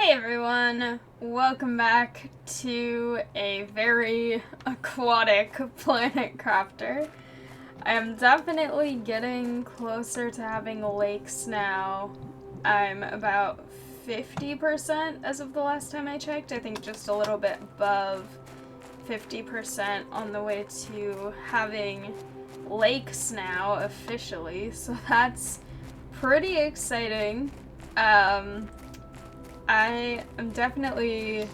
Hey everyone, welcome back to a very aquatic Planet Crafter. I am definitely getting closer to having lakes now. I'm about 50% as of the last time I checked. I think just a little bit above 50% on the way to having lakes now officially, so that's pretty exciting. I am definitely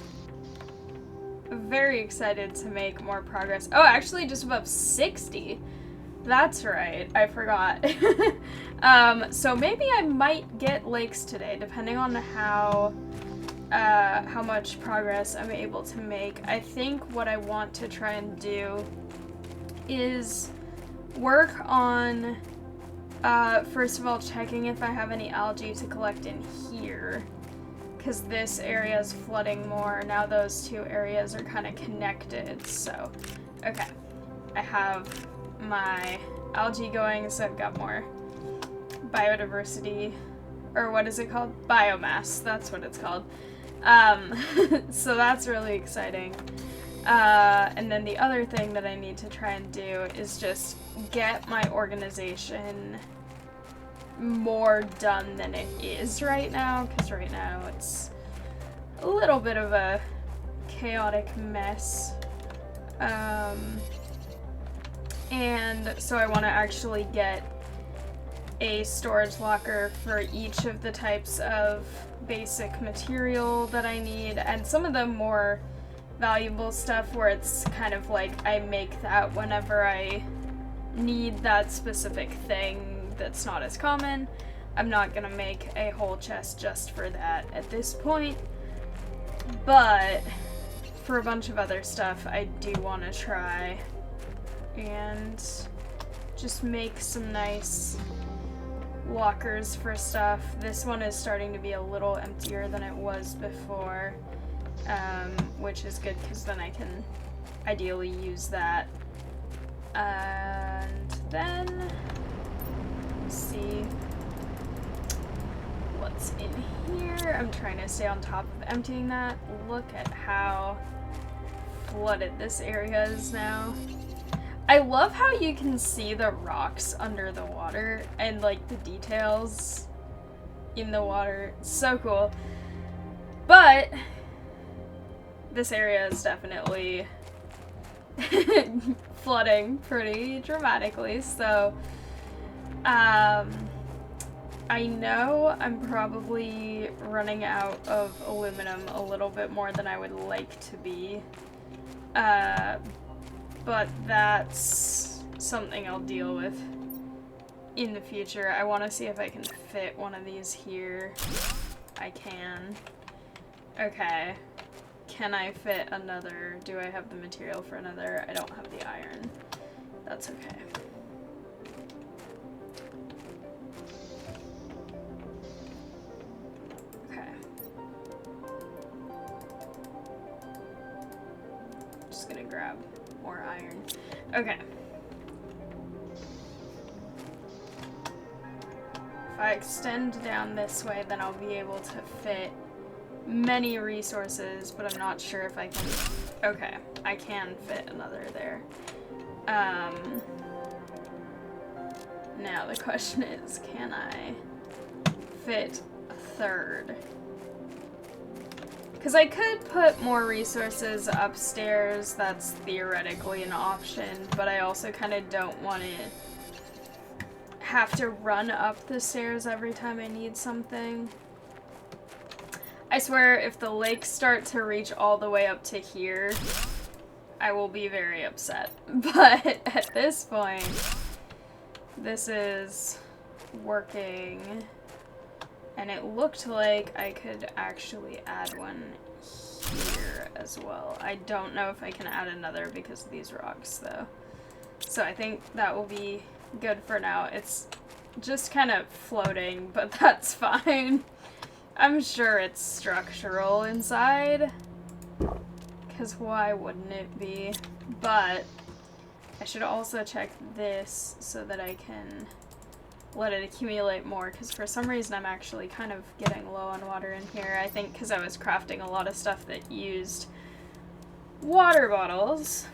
very excited to make more progress. Oh, actually just above 60. That's right, I forgot. So maybe I might get lakes today, depending on how much progress I'm able to make. I think what I want to try and do is work on, first of all, checking if I have any algae to collect in here. Because this area is flooding more. Now those two areas are kind of connected, so... Okay. I have my algae going, so I've got more biodiversity. Or what is it called? Biomass. That's what it's called. So that's really exciting. And then the other thing that I need to try and do is just get my organization more done than it is right now, because right now it's a little bit of a chaotic mess. And so I want to actually get a storage locker for each of the types of basic material that I need, and some of the more valuable stuff where it's kind of like I make that whenever I need that specific thing that's not as common. I'm not gonna make a whole chest just for that at this point, but for a bunch of other stuff I do want to try and just make some nice lockers for stuff. This one is starting to be a little emptier than it was before, which is good because then I can ideally use that. And then see what's in here. I'm trying to stay on top of emptying that. Look at how flooded this area is now. I love how you can see the rocks under the water and like the details in the water. It's so cool. But this area is definitely flooding pretty dramatically, so I know I'm probably running out of aluminum a little bit more than I would like to be, but that's something I'll deal with in the future. I want to see if I can fit one of these here. I can. Okay. Can I fit another? Do I have the material for another? I don't have the iron. That's okay. Okay. Just gonna grab more iron. Okay. If I extend down this way, then I'll be able to fit many resources, but I'm not sure if I can. Okay, I can fit another there. Now the question is, can I fit a third? Because I could put more resources upstairs, that's theoretically an option, but I also kind of don't want to have to run up the stairs every time I need something. I swear, if the lakes start to reach all the way up to here, I will be very upset. But at this point, this is working, and it looked like I could actually add one here as well. I don't know if I can add another because of these rocks, though. So I think that will be good for now. It's just kind of floating, but that's fine. I'm sure it's structural inside, because why wouldn't it be? But I should also check this so that I can let it accumulate more, because for some reason I'm actually kind of getting low on water in here. I think because I was crafting a lot of stuff that used water bottles.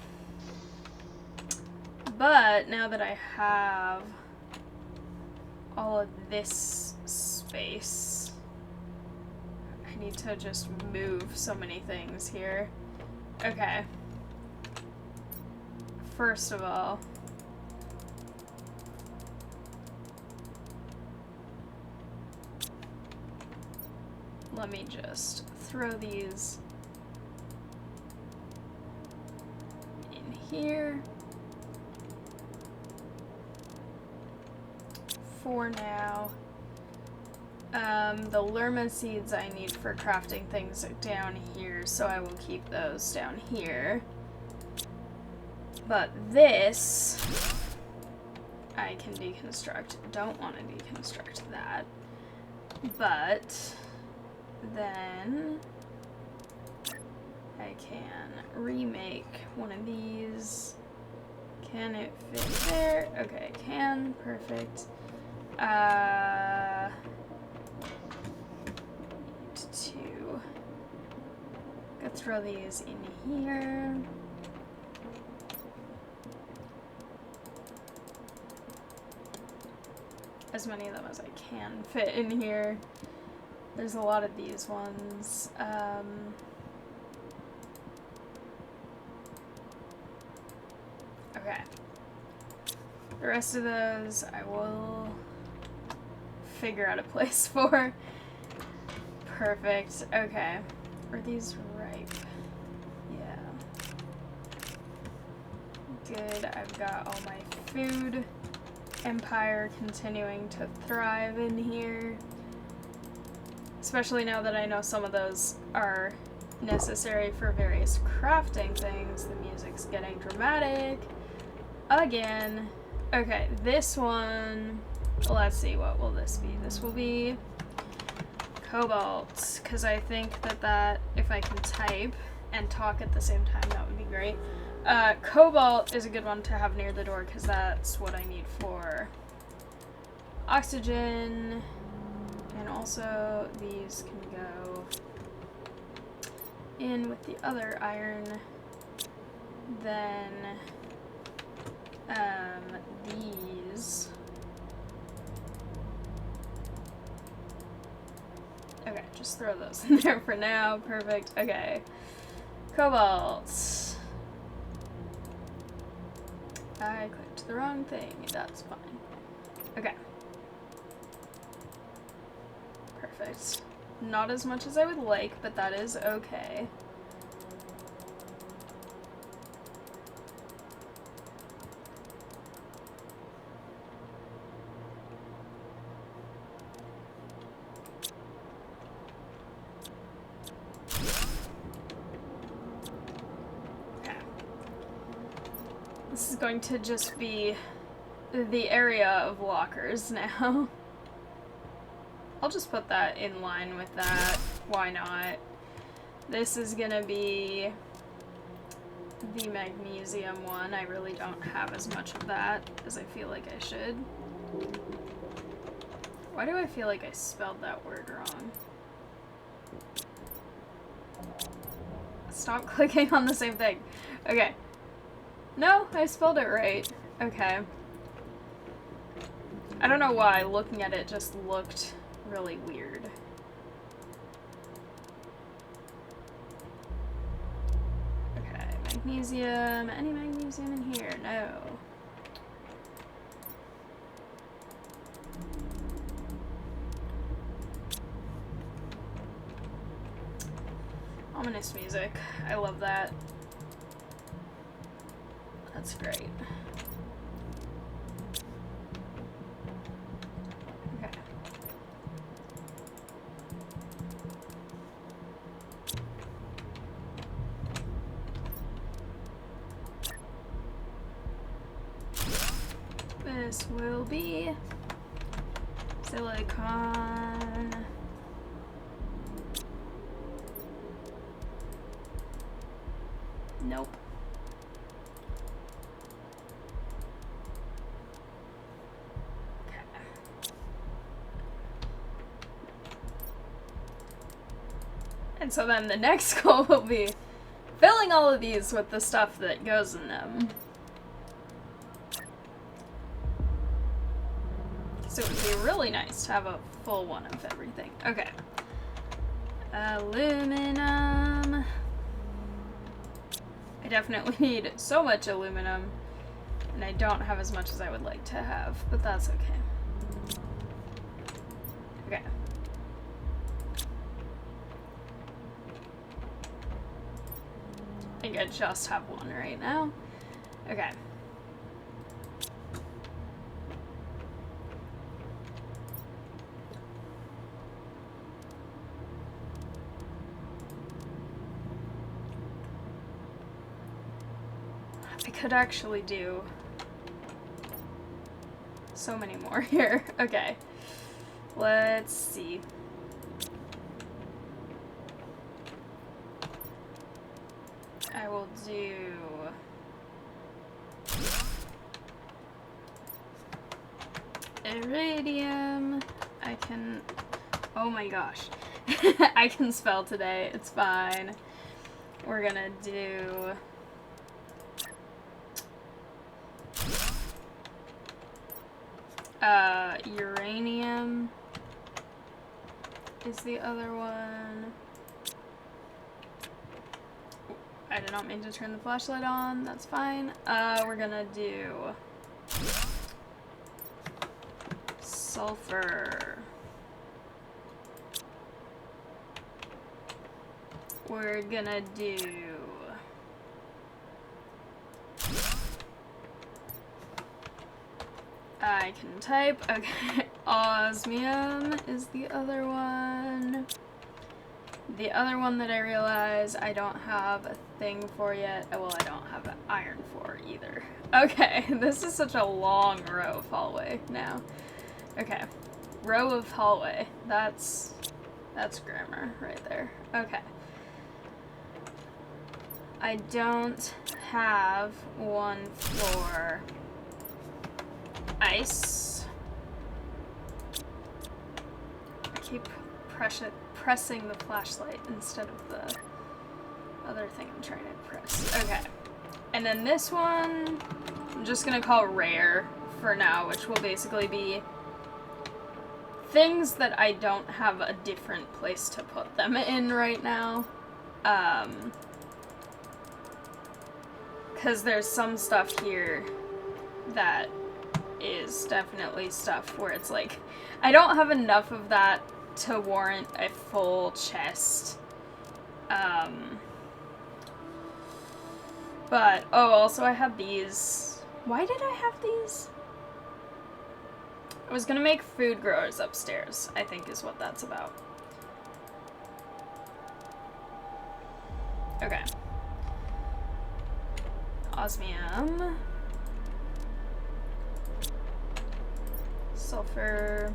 But now that I have all of this space, I need to just move so many things here. Okay. First of all, let me just throw these in here for now. The Lerma seeds I need for crafting things down here, so I will keep those down here. But this I can deconstruct. Don't want to deconstruct that. But then I can remake one of these. Can it fit there? Okay, it can. Perfect. Go throw these in here. As many of them as I can fit in here. There's a lot of these ones. Okay. The rest of those I will figure out a place for. Perfect. Okay. Are these ripe? Yeah. Good. I've got all my food. Empire continuing to thrive in here. Especially now that I know some of those are necessary for various crafting things. The music's getting dramatic. Again. Okay, this one, let's see, what will this be? This will be cobalt, because I think that if I can type and talk at the same time, that would be great. Cobalt is a good one to have near the door, because that's what I need for oxygen, and also these can go in with the other iron. Then these. Okay, just throw those in there for now. Perfect. Okay. Cobalt. I clicked the wrong thing. That's fine. Okay. Perfect. Not as much as I would like, but that is okay. This is going to just be the area of lockers now. I'll just put that in line with that. Why not? This is gonna be the magnesium one. I really don't have as much of that as I feel like I should. Why do I feel like I spelled that word wrong? Stop clicking on the same thing. Okay. No, I spelled it right. Okay. I don't know why, looking at it just looked really weird. Okay, magnesium. Any magnesium in here? No. Ominous music. I love that. That's great. Okay. This will be silicon. Nope. Okay. And so then the next goal will be filling all of these with the stuff that goes in them. So it would be really nice to have a full one of everything. Okay. Aluminum. I definitely need so much aluminum, and I don't have as much as I would like to have, but that's okay. Okay. I think I just have one right now. Okay. I could actually do so many more here. Okay. Let's see. I will do iridium. I can, oh my gosh. I can spell today, it's fine. We're gonna do uranium is the other one. I did not mean to turn the flashlight on, that's fine. We're gonna do sulfur. We're gonna do I can type. Okay. Osmium is the other one. The other one that I realize I don't have a thing for yet. Well, I don't have an iron for either. Okay, this is such a long row of hallway now. Okay. Row of hallway. That's grammar right there. Okay. I don't have one for ice. I keep pressing the flashlight instead of the other thing I'm trying to press. Okay. And then this one, I'm just gonna call rare for now, which will basically be things that I don't have a different place to put them in right now. Because there's some stuff here that is definitely stuff where it's like, I don't have enough of that to warrant a full chest. But, oh, also I have these. Why did I have these? I was gonna make food growers upstairs, I think is what that's about. Okay. Osmium. Sulfur.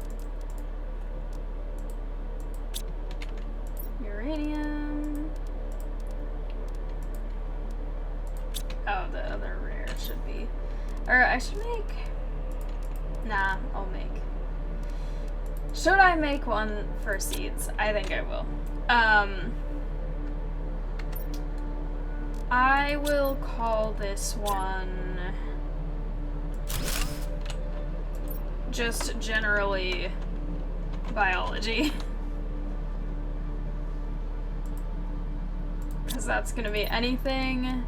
Uranium. Oh, the other rare should be. Or I should make. Nah, I'll make. Should I make one for seeds? I think I will. I will call this one just generally biology. Because that's going to be anything,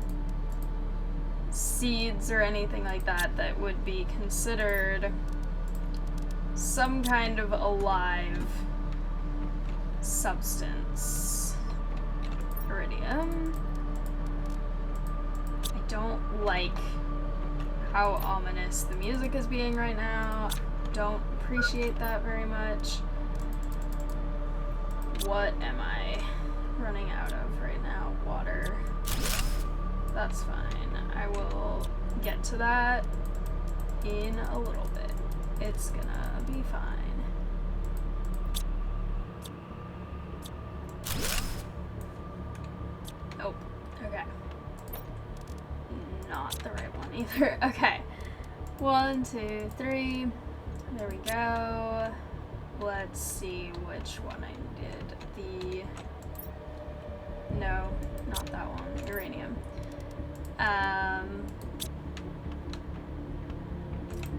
seeds or anything like that, that would be considered some kind of alive substance. Iridium. I don't like how ominous the music is being right now. Don't appreciate that very much. What am I running out of right now? Water. That's fine. I will get to that in a little bit. It's gonna be fine. Nope. Okay. Not the right one either. Okay. 1, 2, 3. There we go. Let's see which one I did.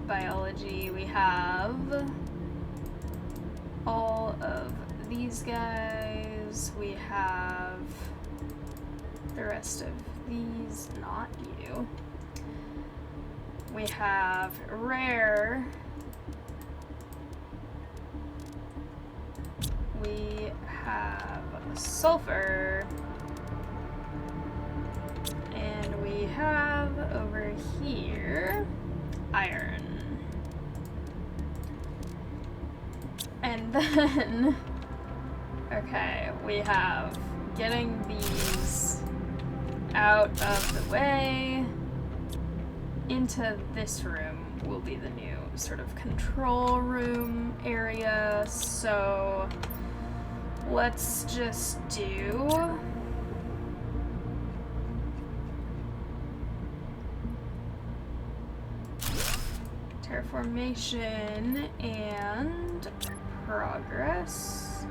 Biology, we have all of these guys. We have the rest of these, not you. We have rare. We have sulfur. And we have over here iron. And then, okay, we have getting these out of the way. Into this room will be the new sort of control room area. So let's just do terraformation and progress.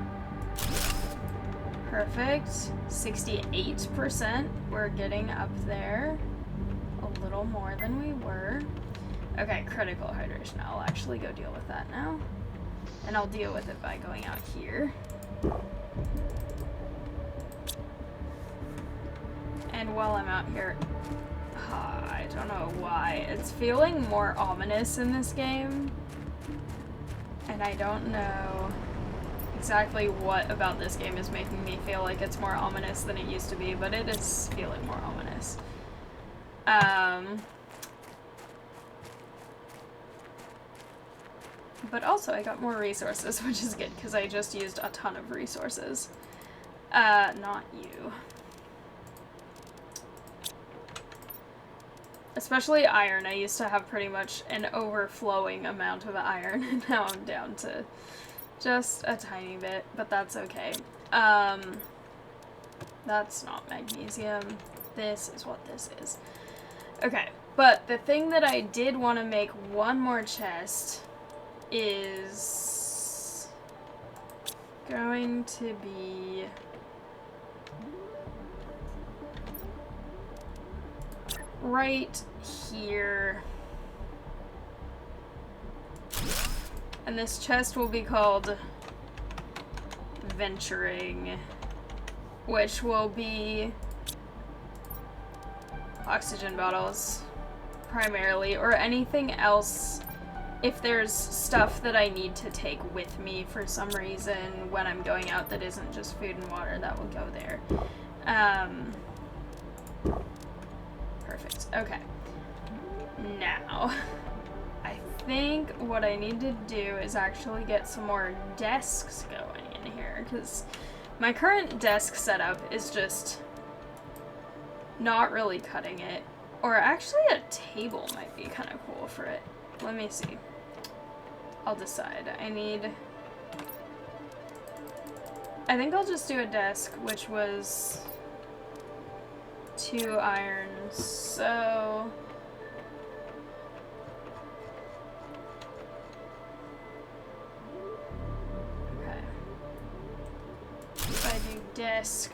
Perfect. 68%. We're getting up there. A little more than we were. Okay, critical hydration. I'll actually go deal with that now. And I'll deal with it by going out here. And while I'm out here, I don't know why. It's feeling more ominous in this game. And I don't know exactly what about this game is making me feel like it's more ominous than it used to be, but it is feeling more ominous. But also I got more resources, which is good, because I just used a ton of resources. Not you. Especially iron. I used to have pretty much an overflowing amount of iron, and now I'm down to just a tiny bit, but that's okay. That's not magnesium. This is what this is. Okay, but the thing that I did want to make one more chest is going to be right here. And this chest will be called Venturing, which will be oxygen bottles primarily, or anything else. If there's stuff that I need to take with me for some reason when I'm going out that isn't just food and water, that will go there. Perfect. Okay. Now, I think what I need to do is actually get some more desks going in here, because my current desk setup is just not really cutting it. Or actually a table might be kind of cool for it. Let me see. I'll decide. I think I'll just do a desk, which was 2 irons, so okay. If I do desk,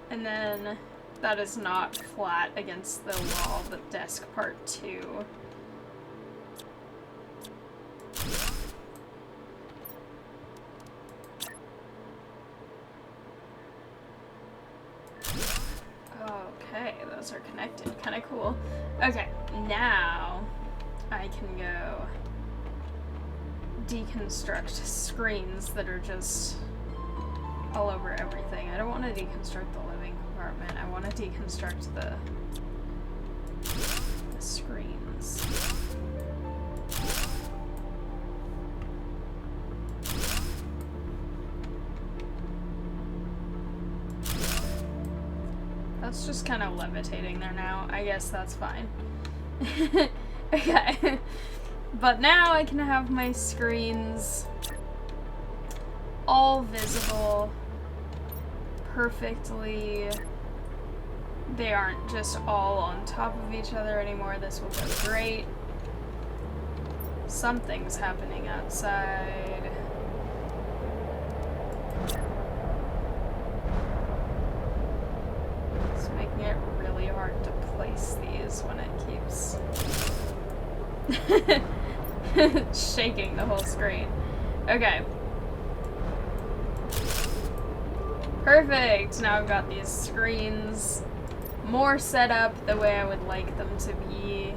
and then that is not flat against the wall, but desk part 2. Okay, those are connected. Kind of cool. Okay, now I can go deconstruct screens that are just all over everything. I don't want to deconstruct the living compartment. I want to deconstruct the screens. That's just kind of levitating there now. I guess that's fine. Okay. But now I can have my screens all visible perfectly. They aren't just all on top of each other anymore. This will go great. Something's happening outside. It's making it really hard to Shaking the whole screen. Okay. Perfect! Now I've got these screens more set up the way I would like them to be.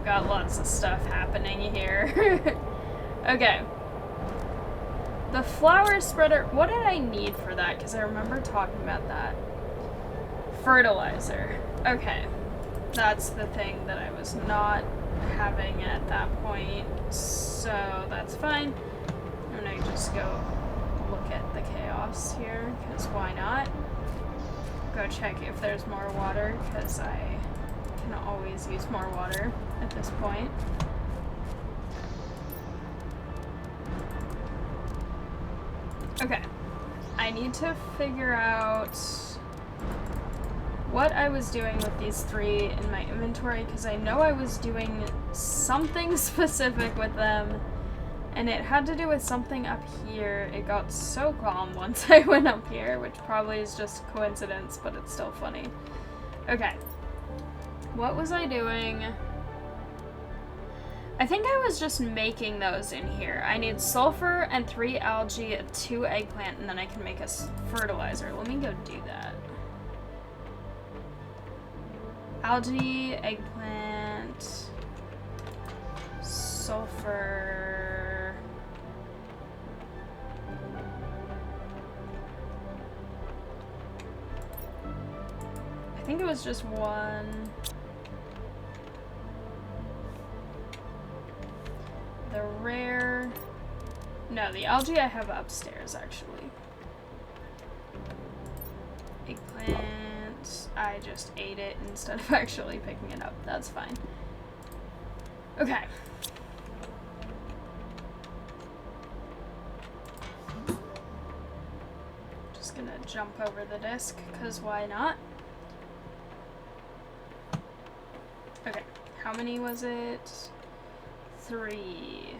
Got lots of stuff happening here. Okay. The flower spreader, what did I need for that? Because I remember talking about that. Fertilizer. Okay. That's the thing that I was not having at that point. So that's fine. I'm gonna just go look at the chaos here, because why not? Go check if there's more water, because I can always use more water at this point. Okay. I need to figure out what I was doing with these 3 in my inventory, because I know I was doing something specific with them, and it had to do with something up here. It got so calm once I went up here, which probably is just coincidence, but it's still funny. Okay. What was I doing? I think I was just making those in here. I need sulfur and 3 algae, 2 eggplant, and then I can make a fertilizer. Let me go do that. Algae, eggplant, sulfur. I think it was just 1. The rare... No, the algae I have upstairs, actually. Eggplant... I just ate it instead of actually picking it up. That's fine. Okay. Just gonna jump over the disc, because why not? Okay, how many was it? 3.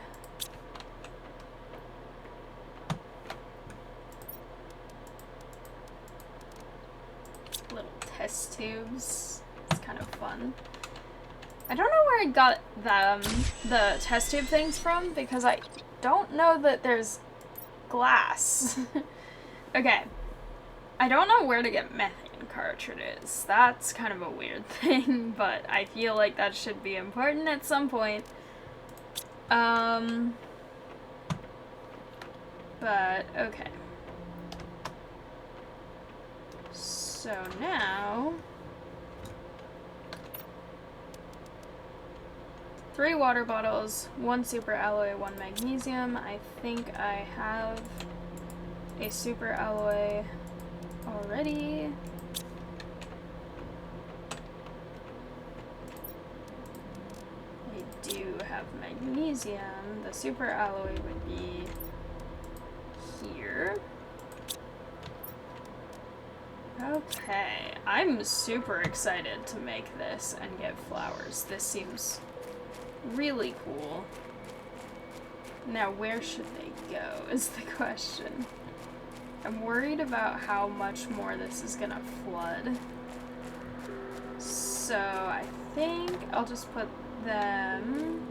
Little test tubes. It's kind of fun. I don't know where I got the test tube things from, because I don't know that there's glass. Okay. I don't know where to get methane cartridges. That's kind of a weird thing, but I feel like that should be important at some point. But, okay. So now... 3 water bottles, 1 super alloy, 1 magnesium. I think I have a super alloy already. I do have magnesium. The super alloy would be here. Okay, I'm super excited to make this and get flowers. This seems really cool. Now, where should they go is the question. I'm worried about how much more this is gonna flood. So I think I'll just put them...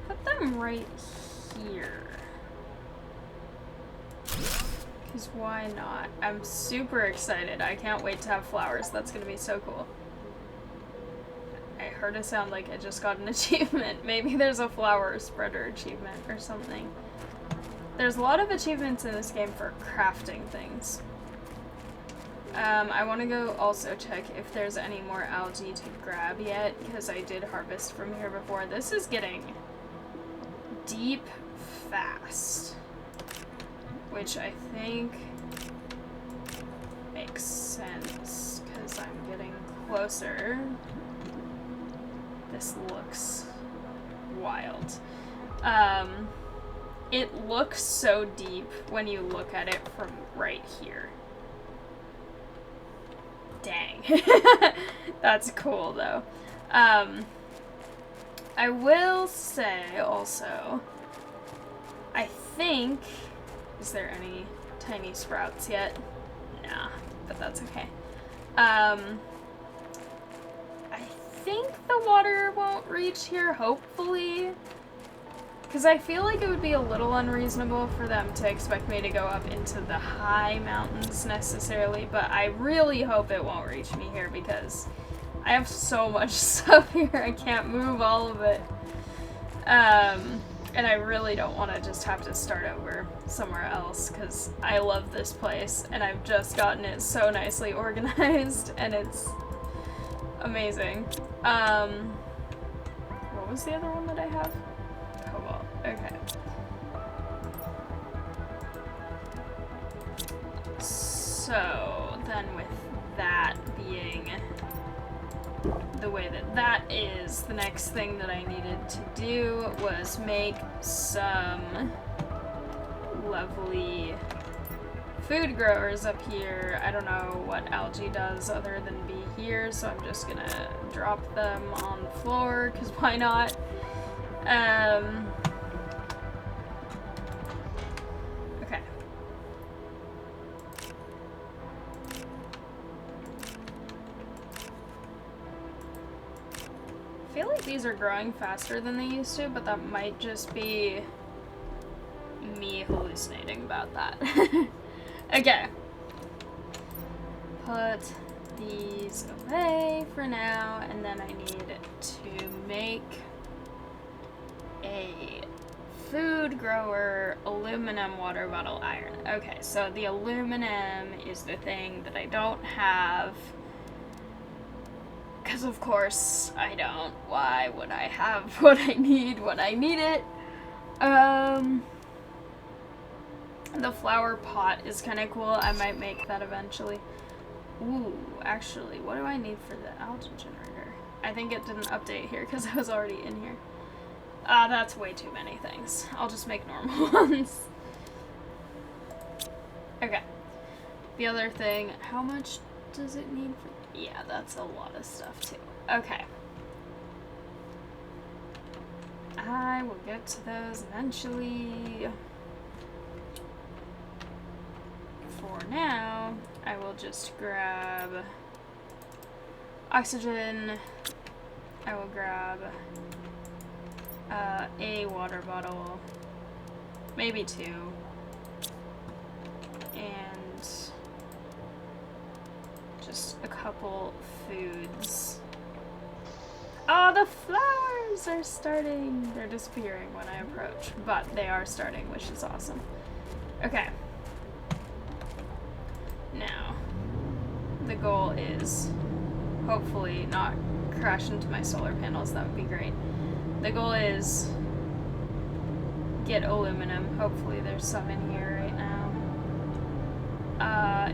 Put them right here. Because why not? I'm super excited. I can't wait to have flowers. That's gonna be so cool. I heard it sound like I just got an achievement. Maybe there's a flower spreader achievement or something. There's a lot of achievements in this game for crafting things. I want to go also check if there's any more algae to grab yet, because I did harvest from here before. This is getting deep fast, which I think makes sense, because I'm getting closer. This looks wild. It looks so deep when you look at it from right here. Dang. That's cool, though. I will say, also, I think... Is there any tiny sprouts yet? Nah. but that's okay. I think the water won't reach here, hopefully. Because I feel like it would be a little unreasonable for them to expect me to go up into the high mountains necessarily, but I really hope it won't reach me here because I have so much stuff here, I can't move all of it. And I really don't want to just have to start over somewhere else because I love this place and I've just gotten it so nicely organized and it's amazing. What was the other one that I have? Cobalt. Okay. So then with that being the way that that is, the next thing that I needed to do was make some lovely food growers up here. I don't know what algae does other than be here, so I'm just gonna drop them on the floor, because why not? Okay. I feel like these are growing faster than they used to, but that might just be me hallucinating about that. Okay. Put these away for now, and then I need to make a food grower aluminum water bottle iron. Okay, so the aluminum is the thing that I don't have. Because of course I don't. Why would I have what I need when I need it? The flower pot is kind of cool. I might make that eventually. Ooh, actually, what do I need for the algae generator? I think it didn't update here because I was already in here. That's way too many things. I'll just make normal ones. Okay. The other thing, how much does it need for... Yeah, that's a lot of stuff too. Okay. I will get to those eventually. For now, I will just grab oxygen. I will grab a water bottle, maybe two, and just a couple foods. Oh, the flowers are starting. They're disappearing when I approach, but they are starting, which is awesome. Okay. Now, the goal is hopefully not crash into my solar panels. That would be great. The goal is get aluminum. Hopefully there's some in here right now.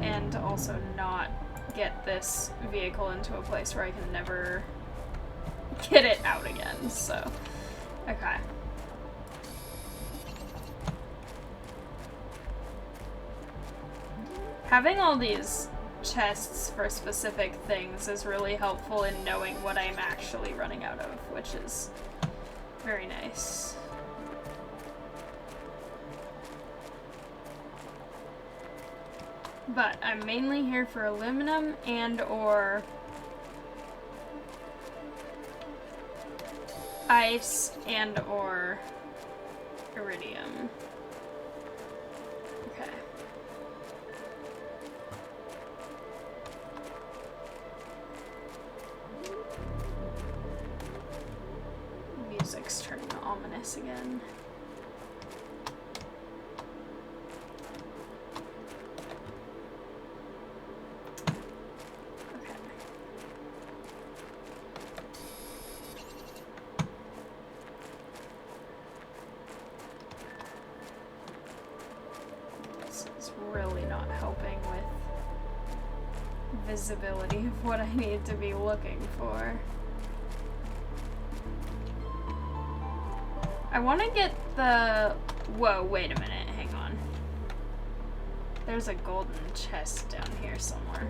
And also not get this vehicle into a place where I can never get it out again. So, okay. Having all these chests for specific things is really helpful in knowing what I'm actually running out of, which is very nice. But I'm mainly here for aluminum and or ice and or iridium. Okay. Music's turning ominous again. Okay. This is really not helping with visibility of what I need to be looking for. I want to get the... Whoa, wait a minute, hang on. There's a golden chest down here somewhere.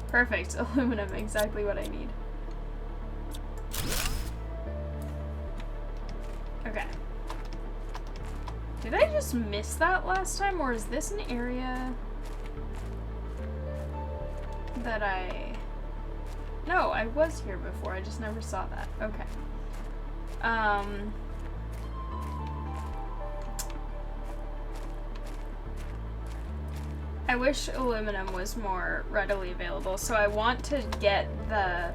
Perfect, aluminum, exactly what I need. Okay. Did I just just miss that last time, or is this an area that No, I was here before, I just never saw that. Okay. I wish aluminum was more readily available, so I want to get the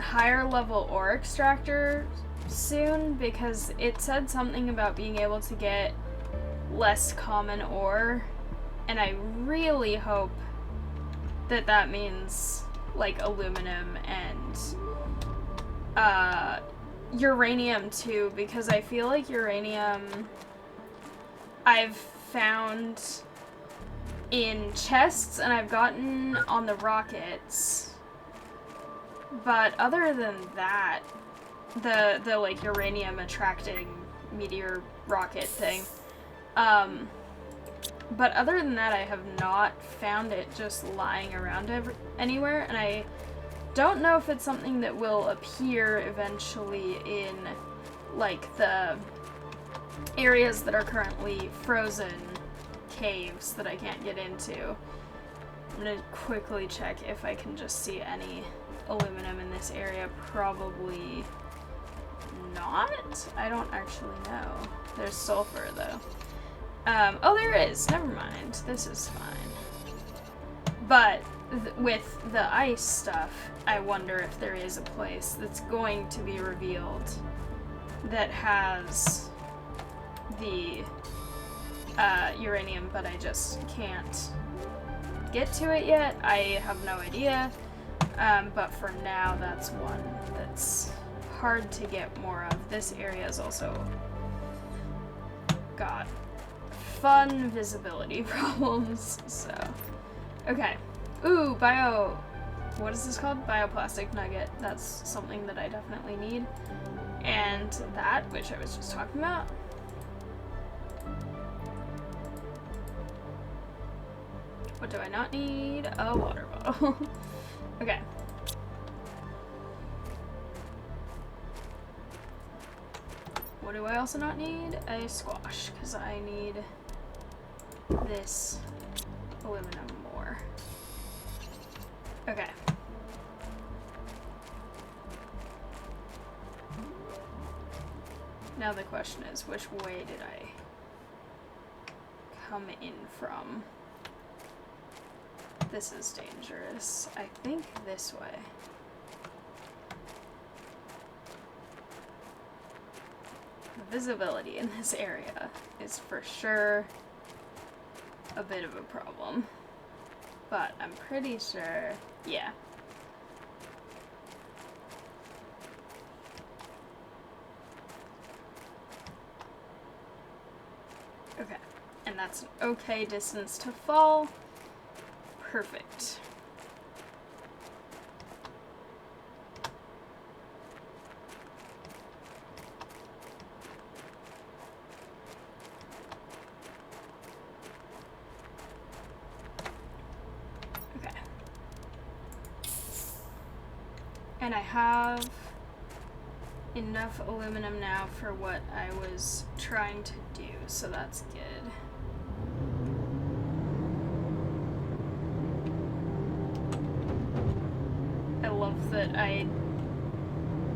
higher level ore extractor soon, because it said something about being able to get less common ore, and I really hope that that means like aluminum and uranium too, because I feel like uranium I've found in chests and I've gotten on the rockets, but other than that, the like uranium attracting meteor rocket thing, but other than that, I have not found it just lying around anywhere, and I don't know if it's something that will appear eventually in, like, the areas that are currently frozen caves that I can't get into. I'm gonna quickly check if I can just see any aluminum in this area. Probably not? I don't actually know. There's sulfur, though. Oh, there is. Never mind. This is fine. But with the ice stuff, I wonder if there is a place that's going to be revealed that has the uranium, but I just can't get to it yet. I have no idea. But for now, that's one that's hard to get more of. This area is also got fun visibility problems, so. Okay. Ooh, what is this called? Bioplastic nugget. That's something that I definitely need. And that, which I was just talking about. What do I not need? A water bottle. Okay. What do I also not need? A squash, because I need this aluminum more. Okay. Now the question is, which way did I come in from? This is dangerous. I think this way. The visibility in this area is for sure a bit of a problem. But I'm pretty sure, yeah. Okay, and that's an okay distance to fall. Perfect. Okay. And I have enough aluminum now for what I was trying to do, so that's good. That I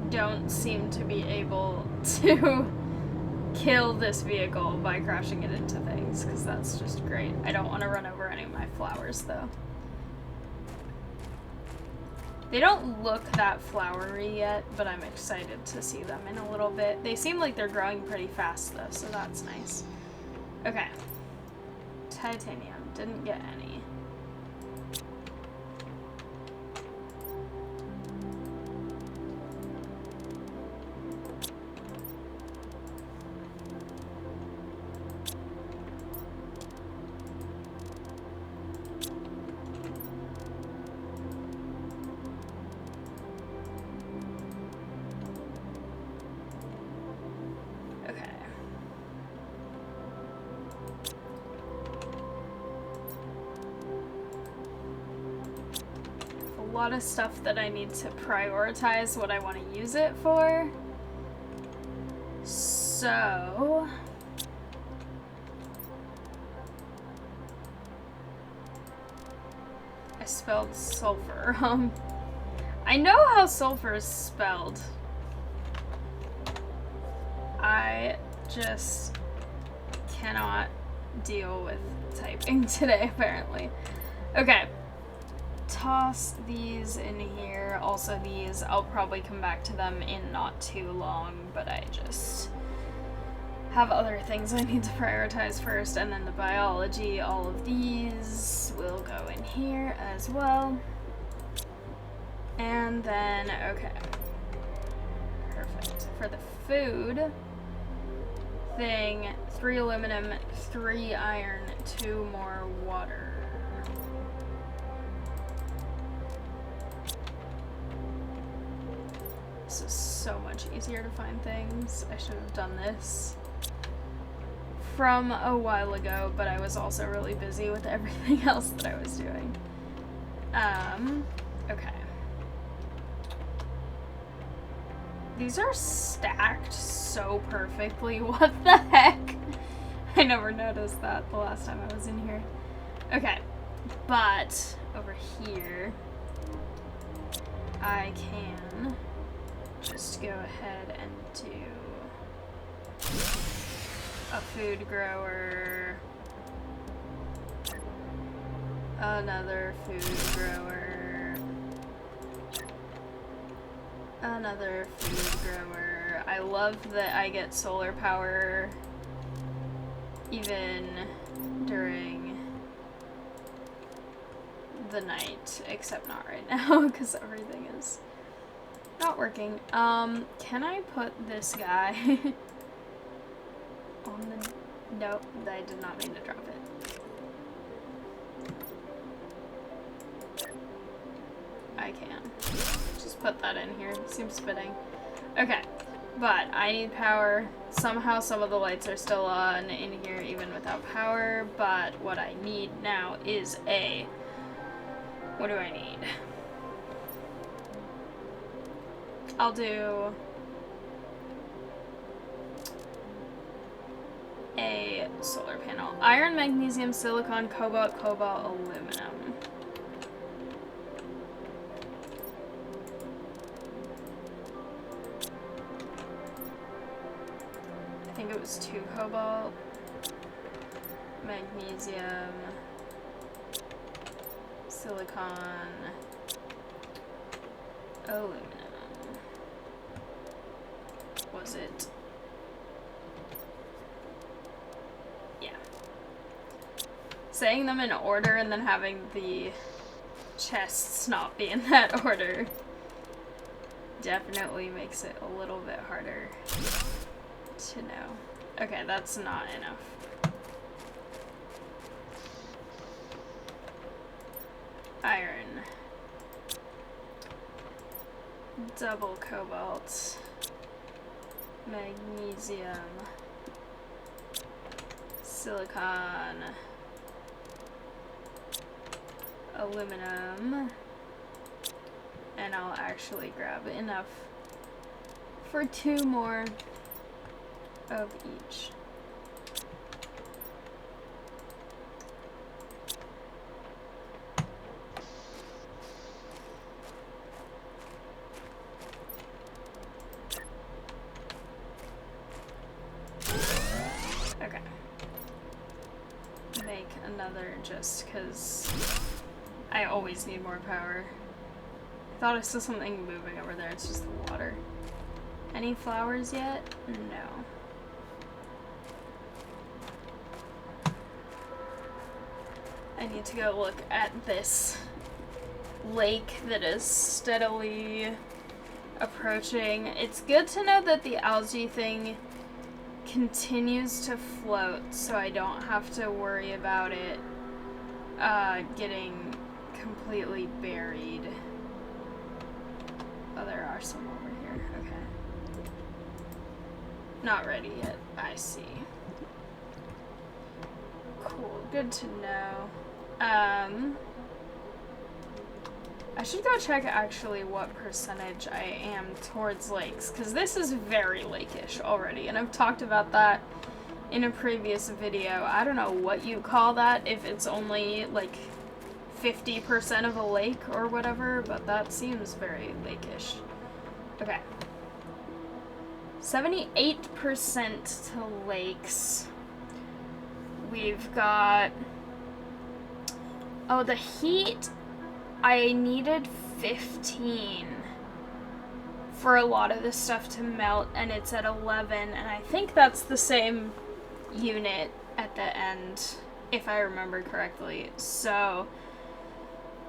don't seem to be able to kill this vehicle by crashing it into things, because that's just great. I don't want to run over any of my flowers, though. They don't look that flowery yet, but I'm excited to see them in a little bit. They seem like they're growing pretty fast, though, so that's nice. Okay. Titanium. Didn't get any. A lot of stuff that I need to prioritize what I want to use it for. So I spelled sulfur wrong. I know how sulfur is spelled. I just cannot deal with typing today, apparently. Okay. Toss these in here. Also these, I'll probably come back to them in not too long, but I just have other things I need to prioritize first, and then the biology, all of these will go in here as well. And then, okay. Perfect. For the food thing, 3 aluminum, 3 iron, 2 more water. This is so much easier to find things. I should have done this from a while ago, but I was also really busy with everything else that I was doing. Okay. These are stacked so perfectly. What the heck? I never noticed that the last time I was in here. Okay, but over here, I can just go ahead and do a food grower, another food grower, another food grower. I love that I get solar power even during the night, except not right now because everything is not working. Can I put this guy on the... Nope, I did not mean to drop it. I can. Just put that in here. Seems fitting. Okay, but I need power. Somehow some of the lights are still on in here even without power, but what I need now is a... What do I need? I'll do a solar panel. Iron, magnesium, silicon, cobalt, aluminum. I think it was 2 cobalt, magnesium, silicon, aluminum. Was it? Yeah. Saying them in order and then having the chests not be in that order definitely makes it a little bit harder to know. Okay, that's not enough. Iron. Double cobalt. Magnesium. Silicon. Aluminum. And I'll actually grab enough for 2 more of each. Okay. Make another just because I always need more power. I thought I saw something moving over there. It's just the water. Any flowers yet? No. I need to go look at this lake that is steadily approaching. It's good to know that the algae thing continues to float, so I don't have to worry about it getting completely buried. Oh, there are some over here. Okay. Not ready yet. I see. Cool. Good to know. I should go check actually what percentage I am towards lakes, because this is very lakeish already, and I've talked about that in a previous video. I don't know what you call that, if it's only like 50% of a lake or whatever, but that seems very lake-ish. Okay. 78% to lakes. We've got... Oh, the heat, I needed 15 for a lot of this stuff to melt, and it's at 11, and I think that's the same unit at the end, if I remember correctly. So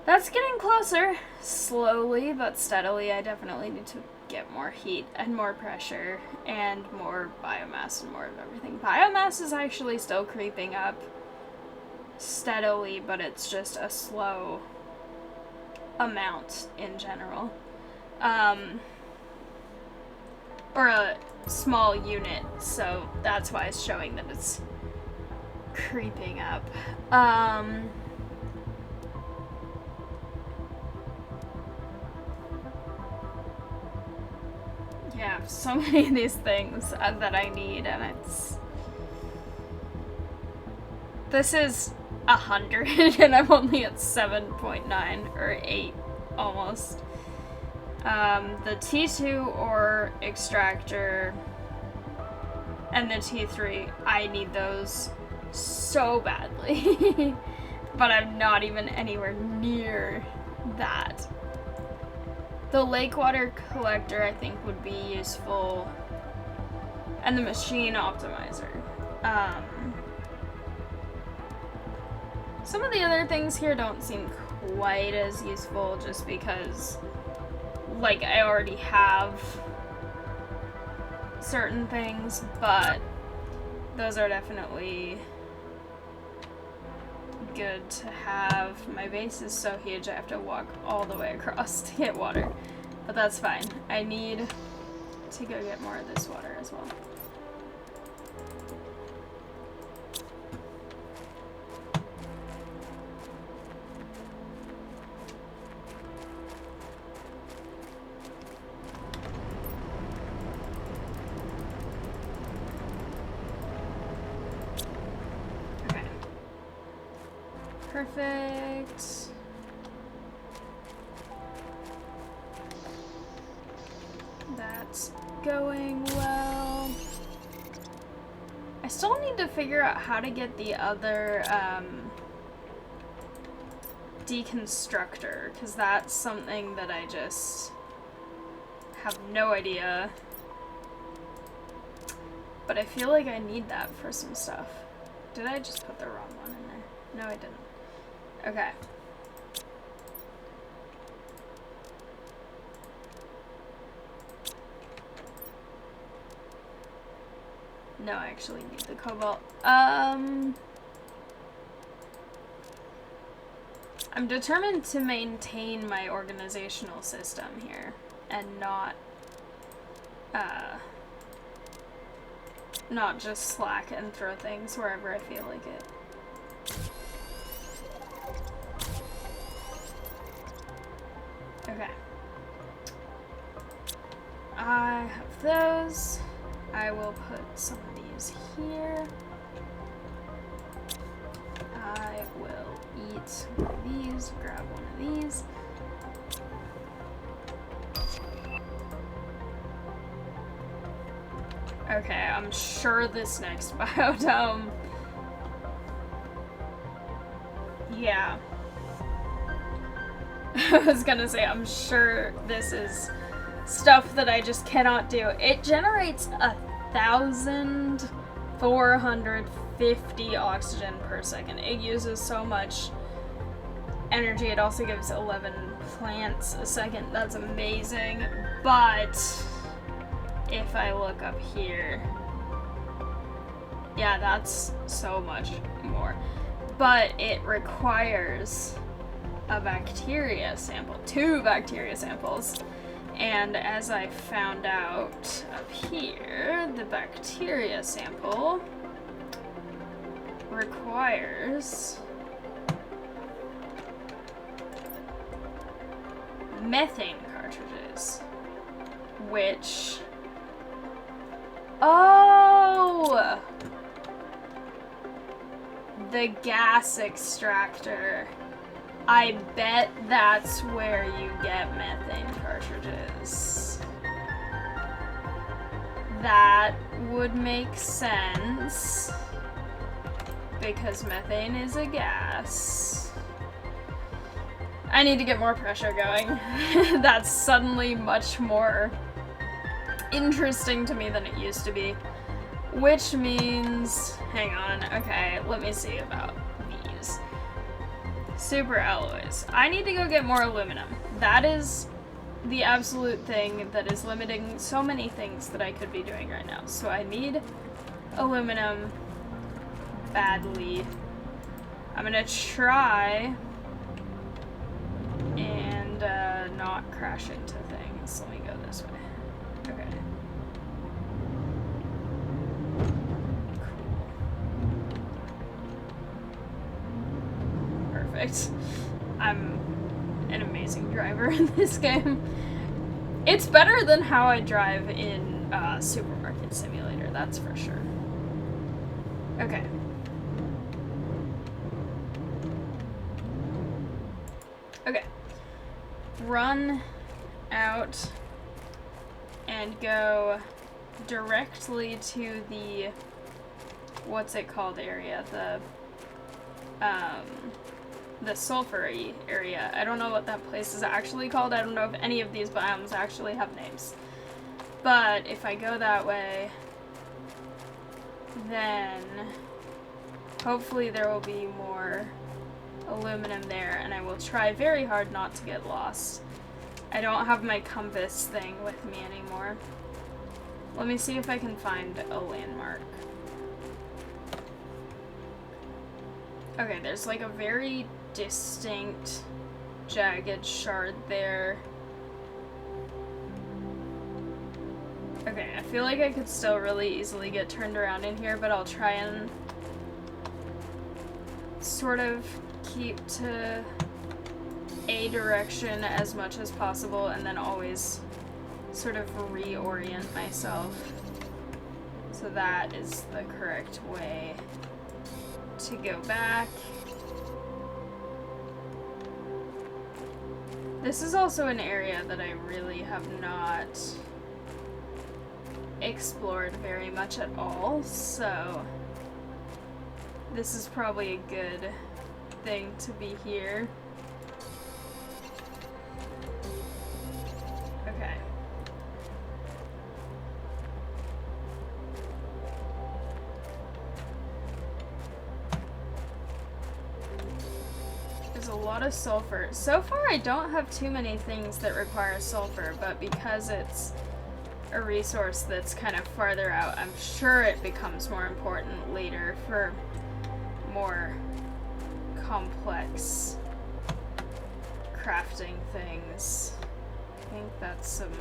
that's getting closer, slowly but steadily. I definitely need to get more heat and more pressure and more biomass and more of everything. Biomass is actually still creeping up steadily, but it's just a slow amount in general. Or a small unit, so that's why it's showing that it's creeping up. Yeah, so many of these things that I need, and it's... This is 100, and I'm only at 7.9, or 8, almost. The T2 ore extractor and the T3, I need those so badly. But I'm not even anywhere near that. The lake water collector, I think, would be useful. And the machine optimizer. Some of the other things here don't seem quite as useful just because, like, I already have certain things, but those are definitely good to have. My base is so huge I have to walk all the way across to get water, but that's fine. I need to go get more of this water as well. Perfect. That's going well. I still need to figure out how to get the other deconstructor, because that's something that I just have no idea. But I feel like I need that for some stuff. Did I just put the wrong one in there? No, I didn't. Okay. No, I actually need the cobalt. I'm determined to maintain my organizational system here and not just slack and throw things wherever I feel like it. Okay. I have those. I will put some of these here. I will eat one of these, grab one of these. Okay, I'm sure this next biodome... Yeah. I was gonna say, I'm sure this is stuff that I just cannot do. It generates 1,450 oxygen per second. It uses so much energy. It also gives 11 plants a second. That's amazing. But if I look up here, yeah, that's so much more. But it requires a bacteria sample, 2 bacteria samples. And as I found out up here, the bacteria sample requires methane cartridges, which... Oh! The gas extractor I bet that's where you get methane cartridges. That would make sense. Because methane is a gas. I need to get more pressure going. That's suddenly much more interesting to me than it used to be. Which means... hang on. Okay, let me see about these. Super alloys. I need to go get more aluminum. That is the absolute thing that is limiting so many things that I could be doing right now. So I need aluminum badly. I'm gonna try and not crash into things. Let me go this way. Okay. Perfect. I'm an amazing driver in this game. It's better than how I drive in Supermarket Simulator, that's for sure. Okay. Okay. Run out and go directly to the, what's it called area? The sulfury area. I don't know what that place is actually called. I don't know if any of these biomes actually have names. But if I go that way, then hopefully there will be more aluminum there, and I will try very hard not to get lost. I don't have my compass thing with me anymore. Let me see if I can find a landmark. Okay, there's like a very distinct jagged shard there. Okay, I feel like I could still really easily get turned around in here, but I'll try and sort of keep to a direction as much as possible and then always sort of reorient myself. So that is the correct way to go back. This is also an area that I really have not explored very much at all, so this is probably a good thing to be here. Okay. There's a lot of sulfur. So far I don't have too many things that require sulfur, but because it's a resource that's kind of farther out, I'm sure it becomes more important later for more complex crafting things. I think that's some...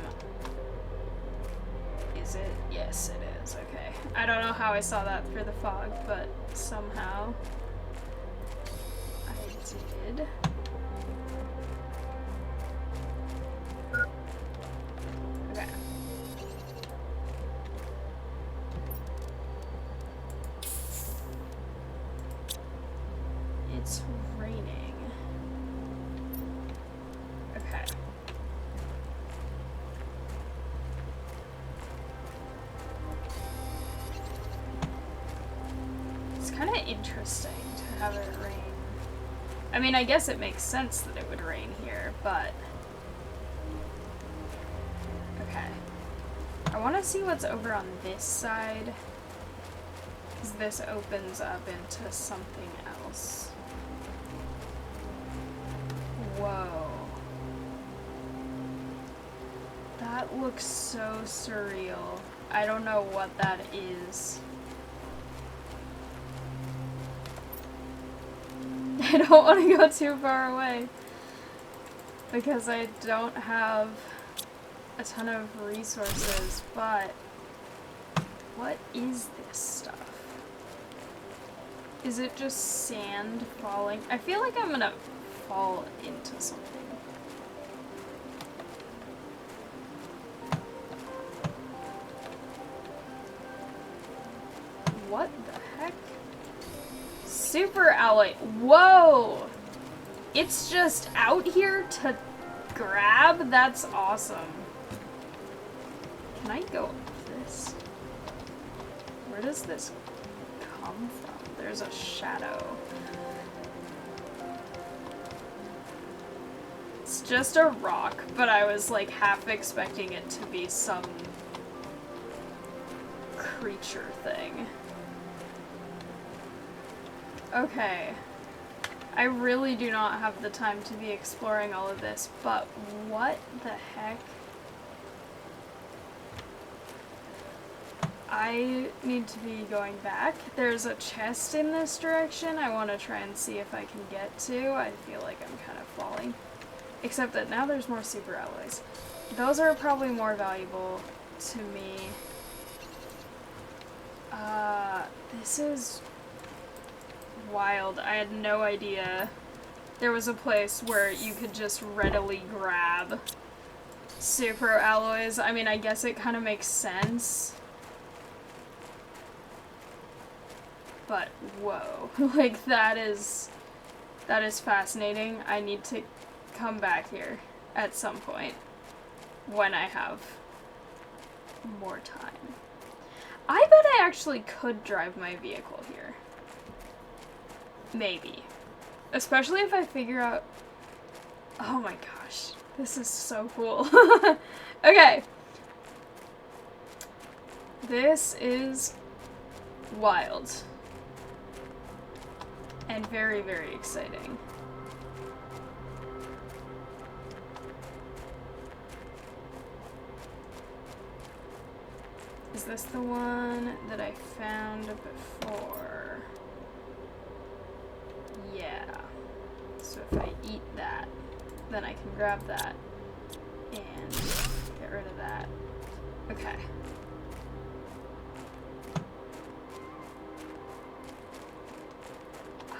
is it? Yes, it is. Okay. I don't know how I saw that through the fog, but somehow I did. Okay. It's raining. Okay. It's kind of interesting to have it rain. I mean, I guess it makes sense that it would rain here, but... okay. I want to see what's over on this side, because this opens up into something else. Whoa. That looks so surreal. I don't know what that is. I don't want to go too far away because I don't have a ton of resources, but what is this stuff? Is it just sand falling? I feel like I'm gonna fall into something. What the heck? Super alloy. Whoa! it's just out here to grab? That's awesome. Can I go up this? Where does this come from? There's a shadow. It's just a rock, but I was like half expecting it to be some creature thing. Okay. I really do not have the time to be exploring all of this, but what the heck? I need to be going back. There's a chest in this direction I want to try and see if I can get to. I feel like I'm kind of falling. Except that now there's more super alloys. Those are probably more valuable to me. This is wild. I had no idea there was a place where you could just readily grab super alloys. I mean, I guess it kind of makes sense. But whoa, like that is fascinating. I need to come back here at some point when I have more time. I bet I actually could drive my vehicle here. Maybe. Especially if I figure out... Oh my gosh. This is so cool. Okay. This is wild. And very, very exciting. Is this the one that I found before? Yeah. So if I eat that, then I can grab that and get rid of that. Okay.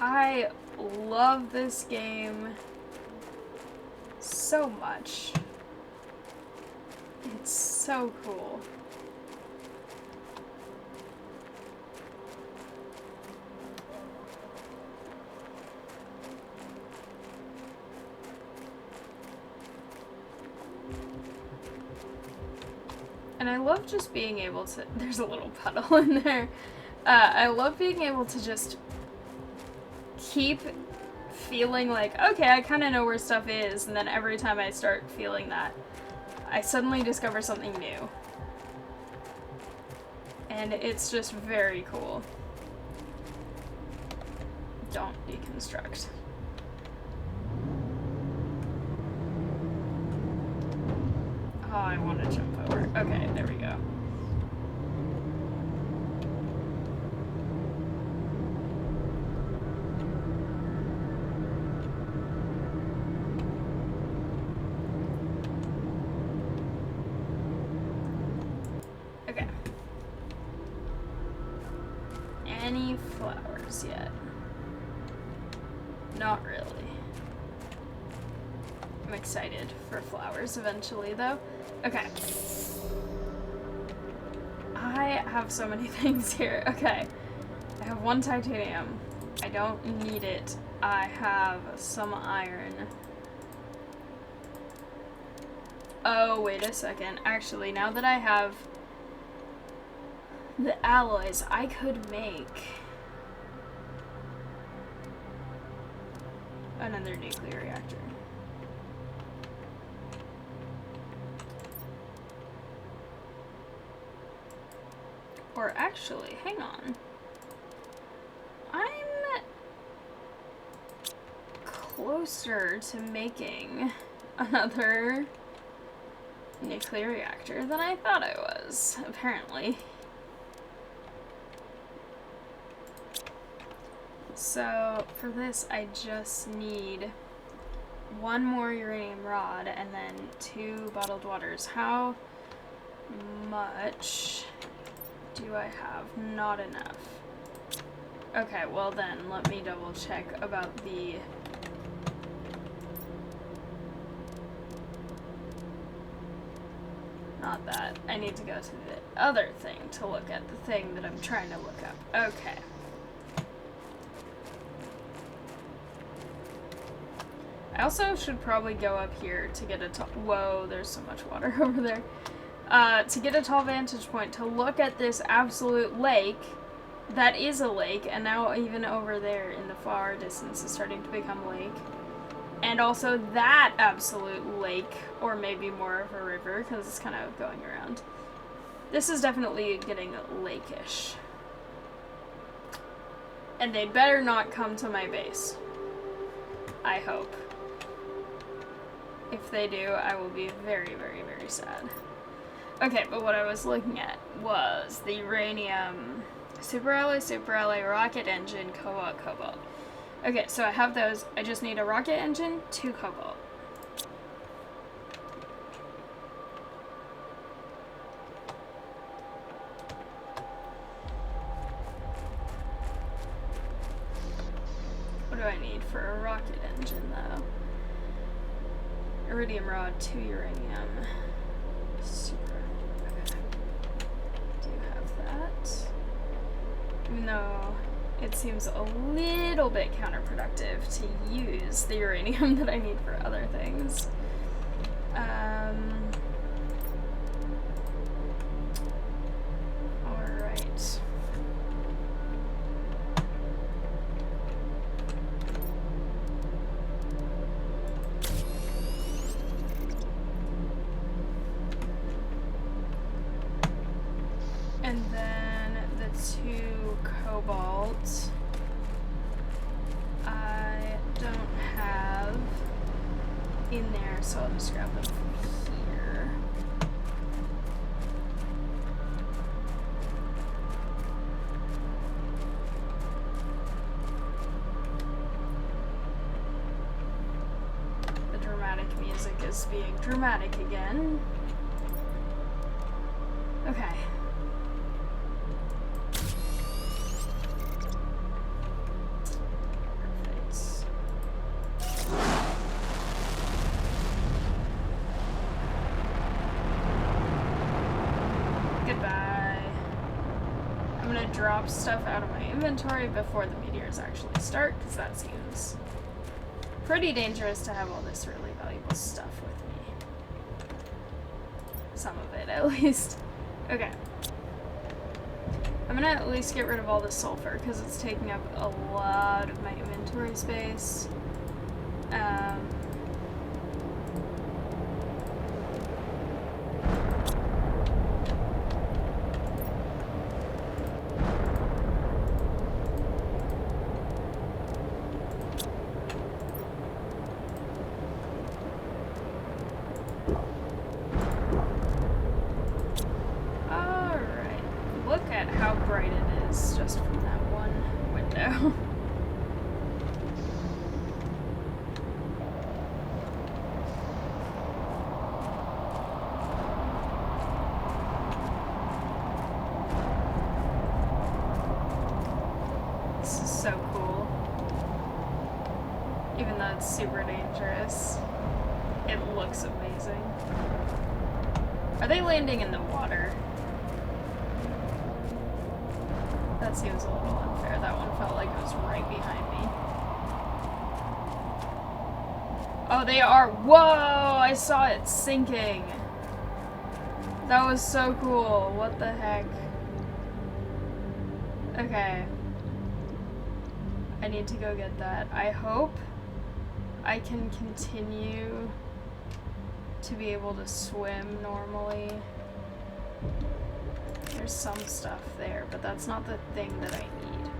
I love this game so much. It's so cool. And I love just being able to... There's a little puddle in there. I love being able to just keep feeling like, okay, I kind of know where stuff is, and then every time I start feeling that, I suddenly discover something new. And it's just very cool. Don't deconstruct. Oh, I want to jump over. Okay, there we go. Okay. Any flowers yet? Not really. I'm excited for flowers eventually, though. Okay. I have so many things here. Okay. I have 1 titanium. I don't need it. I have some iron. Oh, wait a second. Actually, now that I have the alloys, I could make another nuclear reactor. Or actually, hang on. I'm closer to making another nuclear reactor than I thought I was, apparently. So, for this, I just need 1 more uranium rod and then 2 bottled waters. How much do I have? Not enough. Okay, well then, let me double check about the... Not that. I need to go to the other thing to look at the thing that I'm trying to look up. Okay. I also should probably go up here to get a tall... Whoa, there's so much water over there. To get a tall vantage point to look at this absolute lake that is a lake, and now even over there in the far distance is starting to become lake. And also that absolute lake, or maybe more of a river, because it's kind of going around. This is definitely getting lake-ish. And they better not come to my base. I hope. If they do, I will be very, very, very sad. Okay, but what I was looking at was the uranium super alloy, rocket engine, cobalt. Okay, so I have those. I just need a rocket engine, 2 cobalt. What do I need for a rocket engine, though? Iridium rod, 2 uranium. Super. Okay. Do have that. Even though it seems a little bit counterproductive to use the uranium that I need for other things. Alright. And then the 2 cobalt I don't have in there, so I'll just grab them from here. The dramatic music is being dramatic again. Okay. Drop stuff out of my inventory before the meteors actually start, because that seems pretty dangerous to have all this really valuable stuff with me. Some of it, at least. Okay. I'm gonna at least get rid of all the sulfur, because it's taking up a lot of my inventory space. Super dangerous. It looks amazing. Are they landing in the water? That seems a little unfair. That one felt like it was right behind me. Oh, they are. Whoa! I saw it sinking. That was so cool. What the heck? Okay. I need to go get that. I hope I can continue to be able to swim normally. There's some stuff there, but that's not the thing that I need.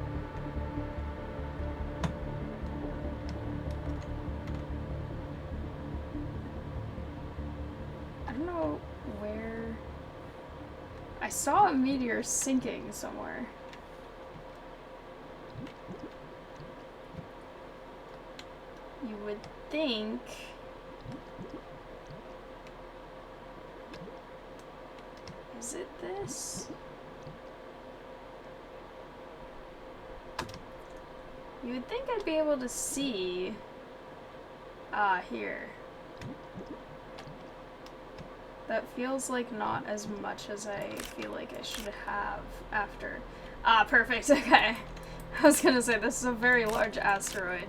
I don't know where... I saw a meteor sinking somewhere. You would think... Is it this? You would think I'd be able to see... Ah, here. That feels like not as much as I feel like I should have after. Ah, perfect, okay. I was gonna say, this is a very large asteroid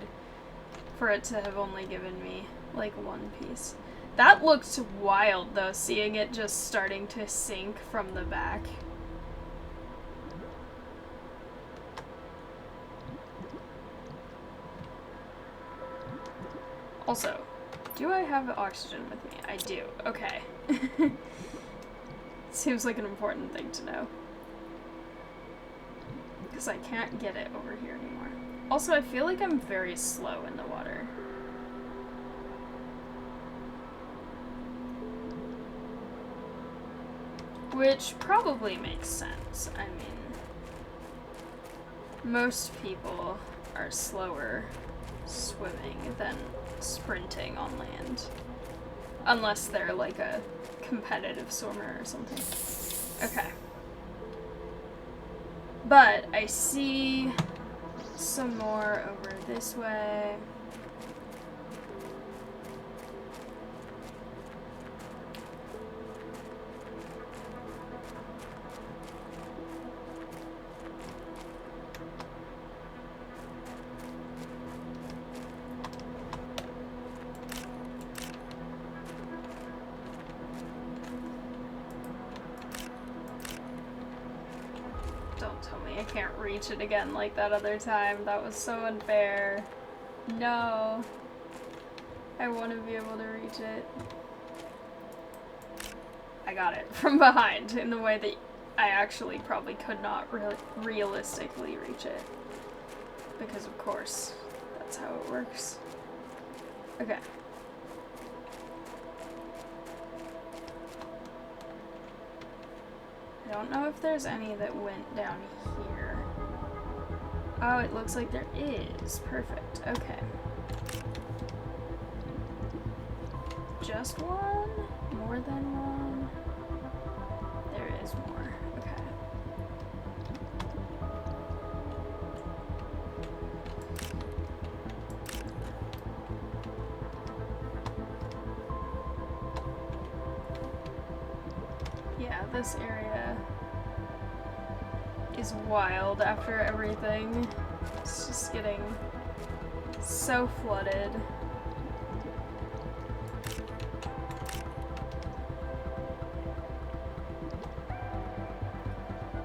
for it to have only given me like one piece. That looked wild though, seeing it just starting to sink from the back. Also, do I have oxygen with me? I do. Okay. Seems like an important thing to know. Because I can't get it over here anymore. Also, I feel like I'm very slow in the water. Which probably makes sense. I mean, most people are slower swimming than sprinting on land. Unless they're like a competitive swimmer or something. Okay. But I see some more over this way. Reach it again like that other time. That was so unfair. No. I want to be able to reach it. I got it from behind in the way that I actually probably could not really realistically reach it. Because of course, that's how it works. Okay. I don't know if there's any that went down here. Oh, it looks like there is. Perfect. Okay. Just one? More than one? There is more. Okay. Yeah, this area is wild after everything. It's just getting so flooded.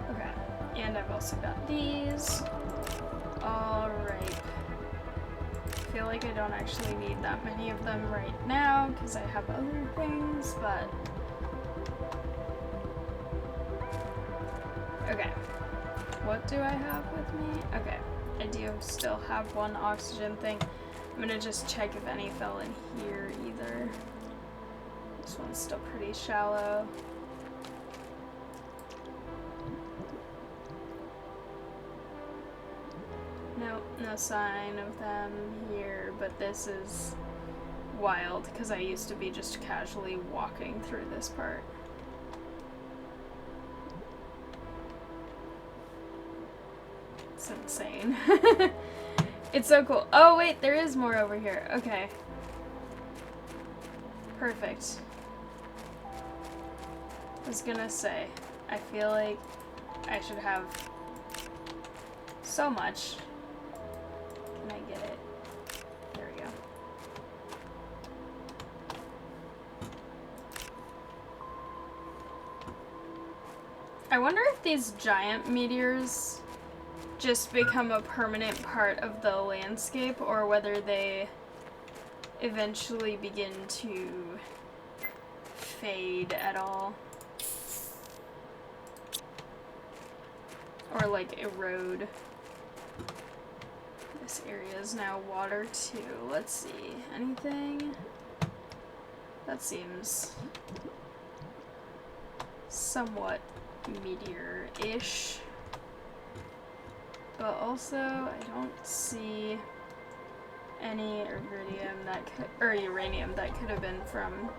Okay, and I've also got these. Alright. I feel like I don't actually need that many of them right now because I have other things, but okay. What do I have with me? Okay, I do still have one oxygen thing. I'm gonna just check if any fell in here either. This one's still pretty shallow. Nope, no sign of them here, but this is wild because I used to be just casually walking through this part. It's insane. It's so cool. Oh wait, there is more over here. Okay. Perfect. I was gonna say, I feel like I should have so much. Can I get it? There we go. I wonder if these giant meteors just become a permanent part of the landscape, or whether they eventually begin to fade at all. Or like erode. This area is now water too. Let's see. Anything? That seems somewhat meteor-ish. But also, I don't see any iridium that could, or uranium that could have been from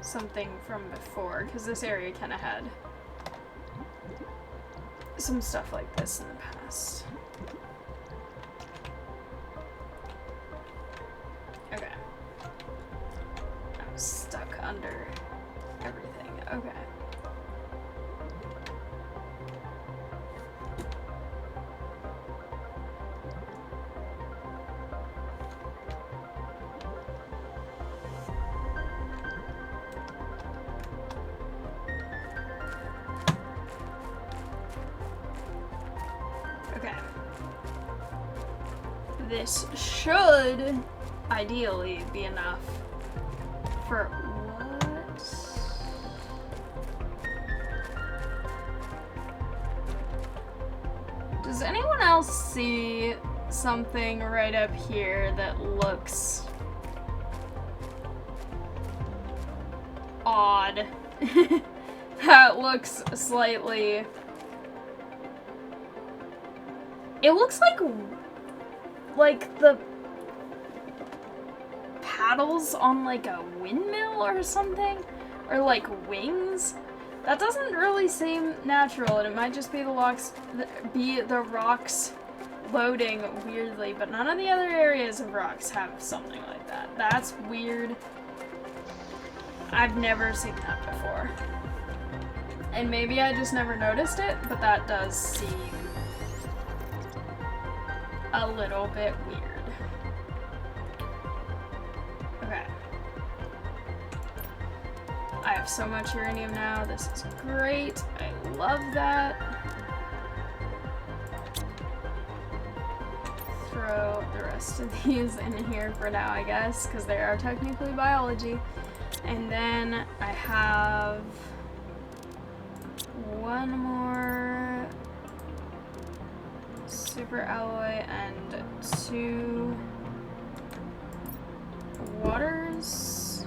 something from before, because this area kind of had some stuff like this in the past. Okay. I'm stuck under everything. Okay. this should ideally be enough for what? Does anyone else see something right up here that looks odd? That looks slightly... It looks like the paddles on like a windmill or something, or like wings. That doesn't really seem natural, and it might just be the rocks loading weirdly, but none of the other areas of rocks have something like that. That's weird. I've never seen that before. And maybe I just never noticed it, but that does seem a little bit weird. Okay. I have so much uranium now. This is great. I love that. Throw the rest of these in here for now, I guess, because they are technically biology. And then I have one more super alloy and 2 waters.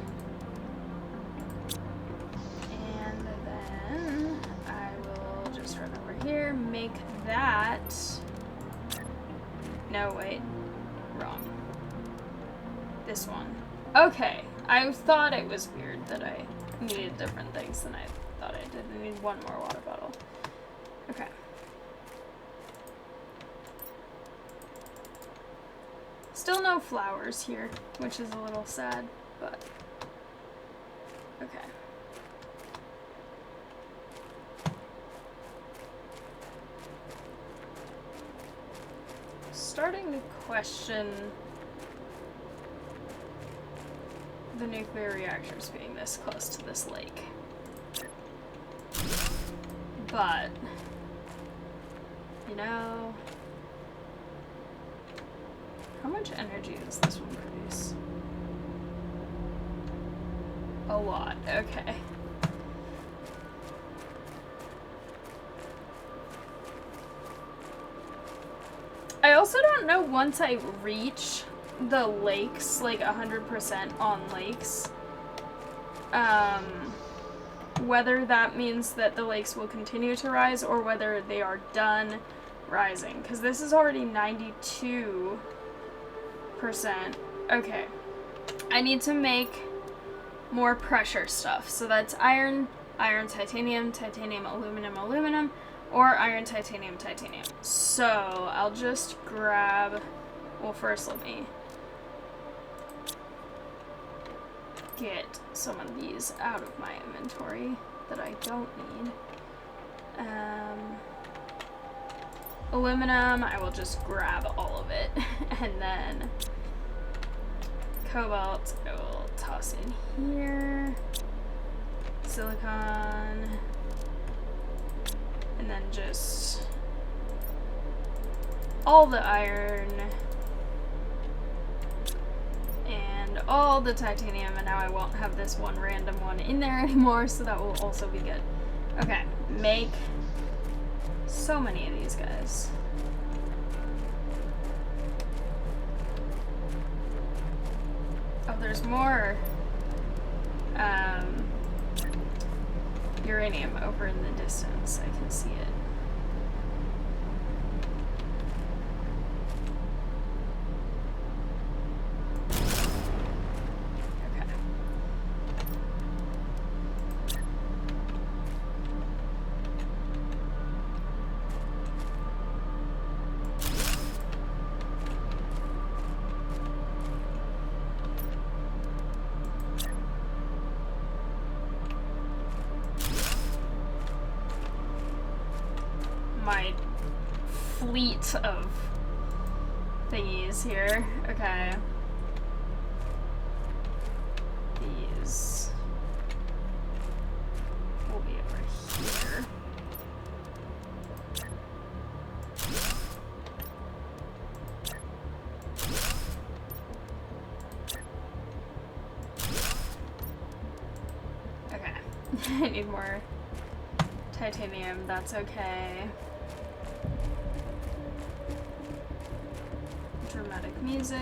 And then I will just run over here, make that. No, wait. Wrong. This one. Okay. I thought it was weird that I needed different things than I thought I did. I need one more water bottle. Okay. Still no flowers here, which is a little sad, but okay. Starting to question the nuclear reactors being this close to this lake. But, you know, how much energy does this one produce? A lot, okay. I also don't know once I reach the lakes, like 100% on lakes, whether that means that the lakes will continue to rise or whether they are done rising, because this is already 92%. Okay, I need to make more pressure stuff, so that's iron, titanium, aluminum, or iron, titanium. So I'll just grab, well, first let me get some of these out of my inventory that I don't need. Aluminum, I will just grab all of it. And then cobalt, I will toss in here. Silicon. And then just all the iron. And all the titanium, and now I won't have this one random one in there anymore, so that will also be good. Okay, make so many of these guys. Oh, there's more uranium over in the distance. I can see it. My fleet of thingies here. Okay. These will be over here. I need more titanium, that's okay. Dramatic music.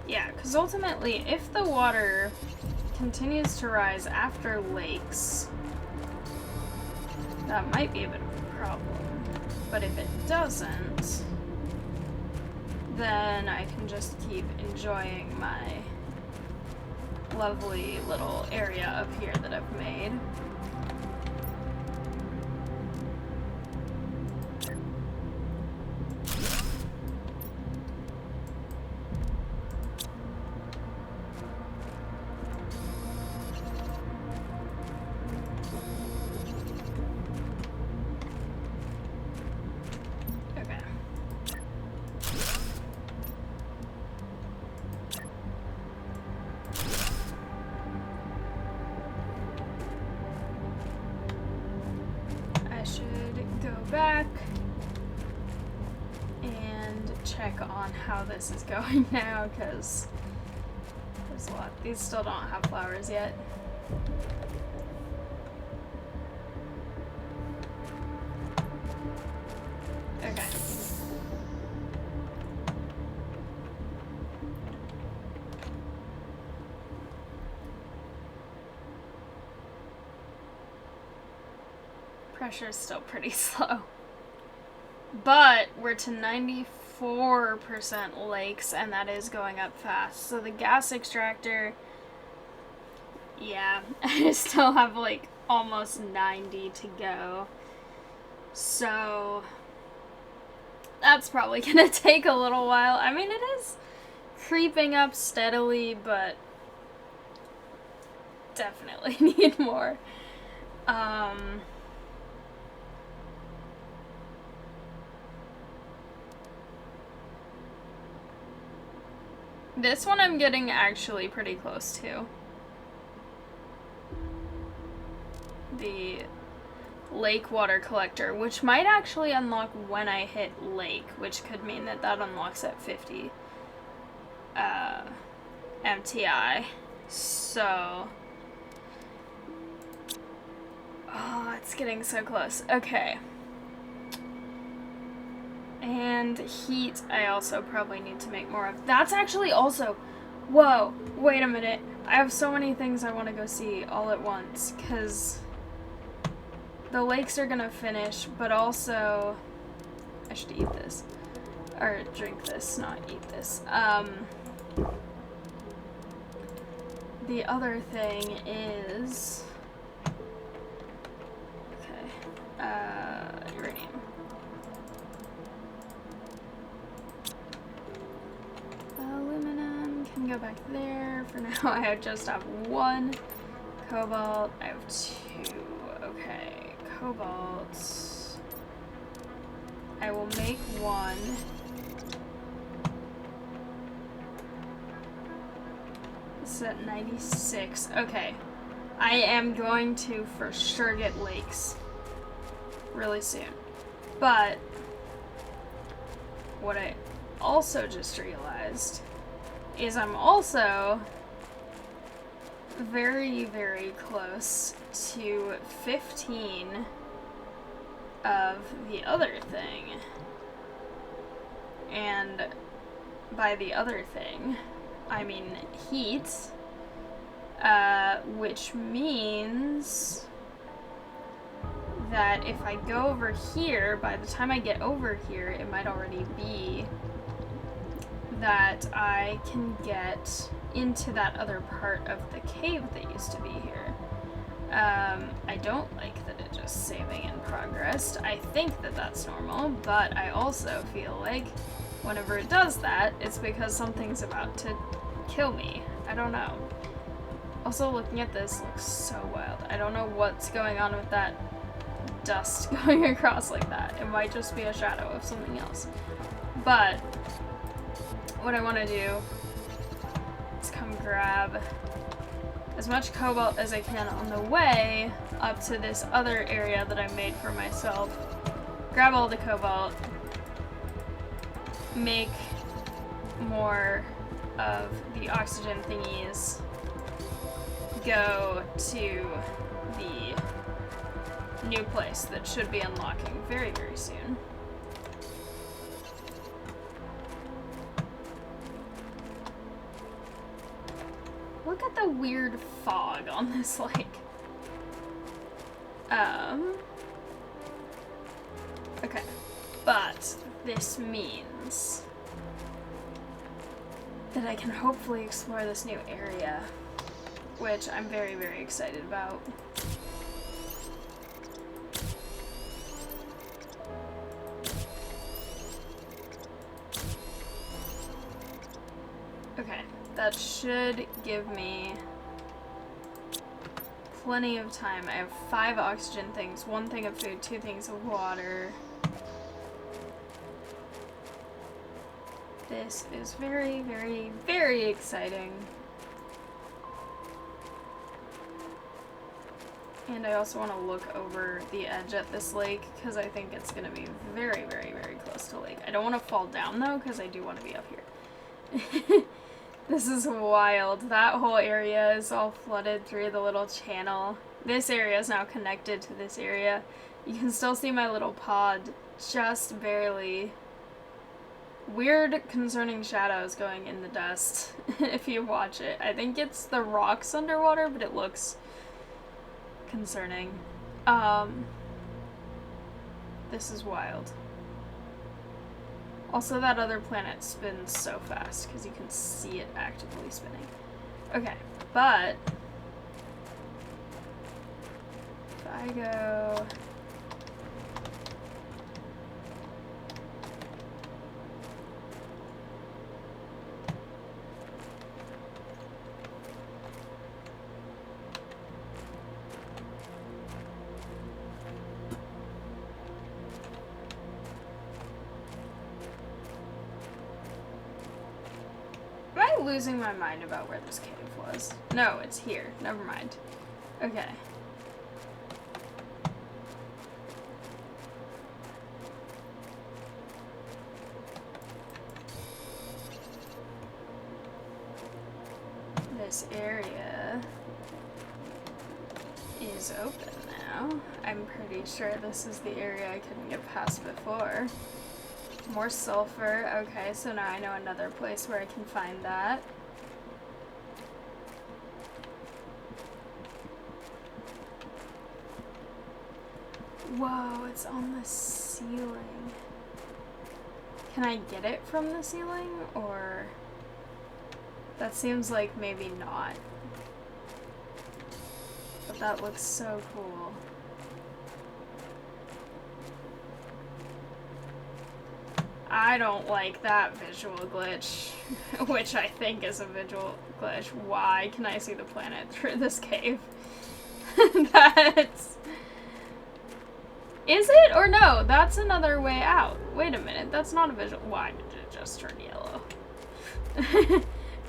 Yeah, because ultimately, if the water continues to rise after lakes, that might be a bit of a problem. But if it doesn't, then I can just keep enjoying my lovely little area up here that I've made. Back and check on how this is going now, because there's a lot. These still don't have flowers yet. Okay. Pressure's still pretty slow. But we're to 94% lakes, and that is going up fast. So the gas extractor, yeah, I still have like almost 90 to go. So that's probably gonna take a little while. I mean, it is creeping up steadily, but definitely need more. This one I'm getting actually pretty close to. The lake water collector, which might actually unlock when I hit lake, which could mean that that unlocks at 50 MTI. So, oh, it's getting so close. Okay. And heat, I also probably need to make more of. That's actually also... Whoa, wait a minute. I have so many things I want to go see all at once, because the lakes are gonna finish, but also... I should eat this. Or drink this, not eat this. The other thing is... Okay. Uranium. Aluminum can go back there. For now, I just have one. Cobalt, I have two. Okay, cobalt. I will make one. This is at 96. Okay. I am going to for sure get lakes really soon. But what I also just realized is I'm also very, very close to 15 of the other thing. And by the other thing, I mean heat, which means that if I go over here, by the time I get over here, it might already be that I can get into that other part of the cave that used to be here. I don't like that it just saving in progress. I think that that's normal, but I also feel like whenever it does that, it's because something's about to kill me. I don't know. Also, looking at this looks so wild. I don't know what's going on with that dust going across like that. It might just be a shadow of something else. But what I want to do is come grab as much cobalt as I can on the way up to this other area that I made for myself. Grab all the cobalt, make more of the oxygen thingies, go to the new place that should be unlocking very, very soon. Look at the weird fog on this lake. Okay, but this means that I can hopefully explore this new area, which I'm very, very excited about. Okay, that should give me plenty of time. I have 5 oxygen things, 1 thing of food, 2 things of water. This is very, very, very exciting. And I also want to look over the edge at this lake, because I think it's going to be very, very, very close to lake. I don't want to fall down, though, because I do want to be up here. This is wild. That whole area is all flooded through the little channel. This area is now connected to this area. You can still see my little pod, just barely. Weird, concerning shadows going in the dust, if you watch it. I think it's the rocks underwater, but it looks concerning. This is wild. Also, that other planet spins so fast, because you can see it actively spinning. Okay, but if I go... losing my mind about where this cave was. No, it's here. Never mind. Okay. This area is open now. I'm pretty sure this is the area I couldn't get past before. More sulfur. Okay, so now I know another place where I can find that. Whoa, it's on the ceiling. Can I get it from the ceiling, or... That seems like maybe not. But that looks so cool. I don't like that visual glitch, which I think is a visual glitch. Why can I see the planet through this cave? That's... Is it? Or no, that's another way out. Wait a minute, that's not a visual... Why did it just turn yellow?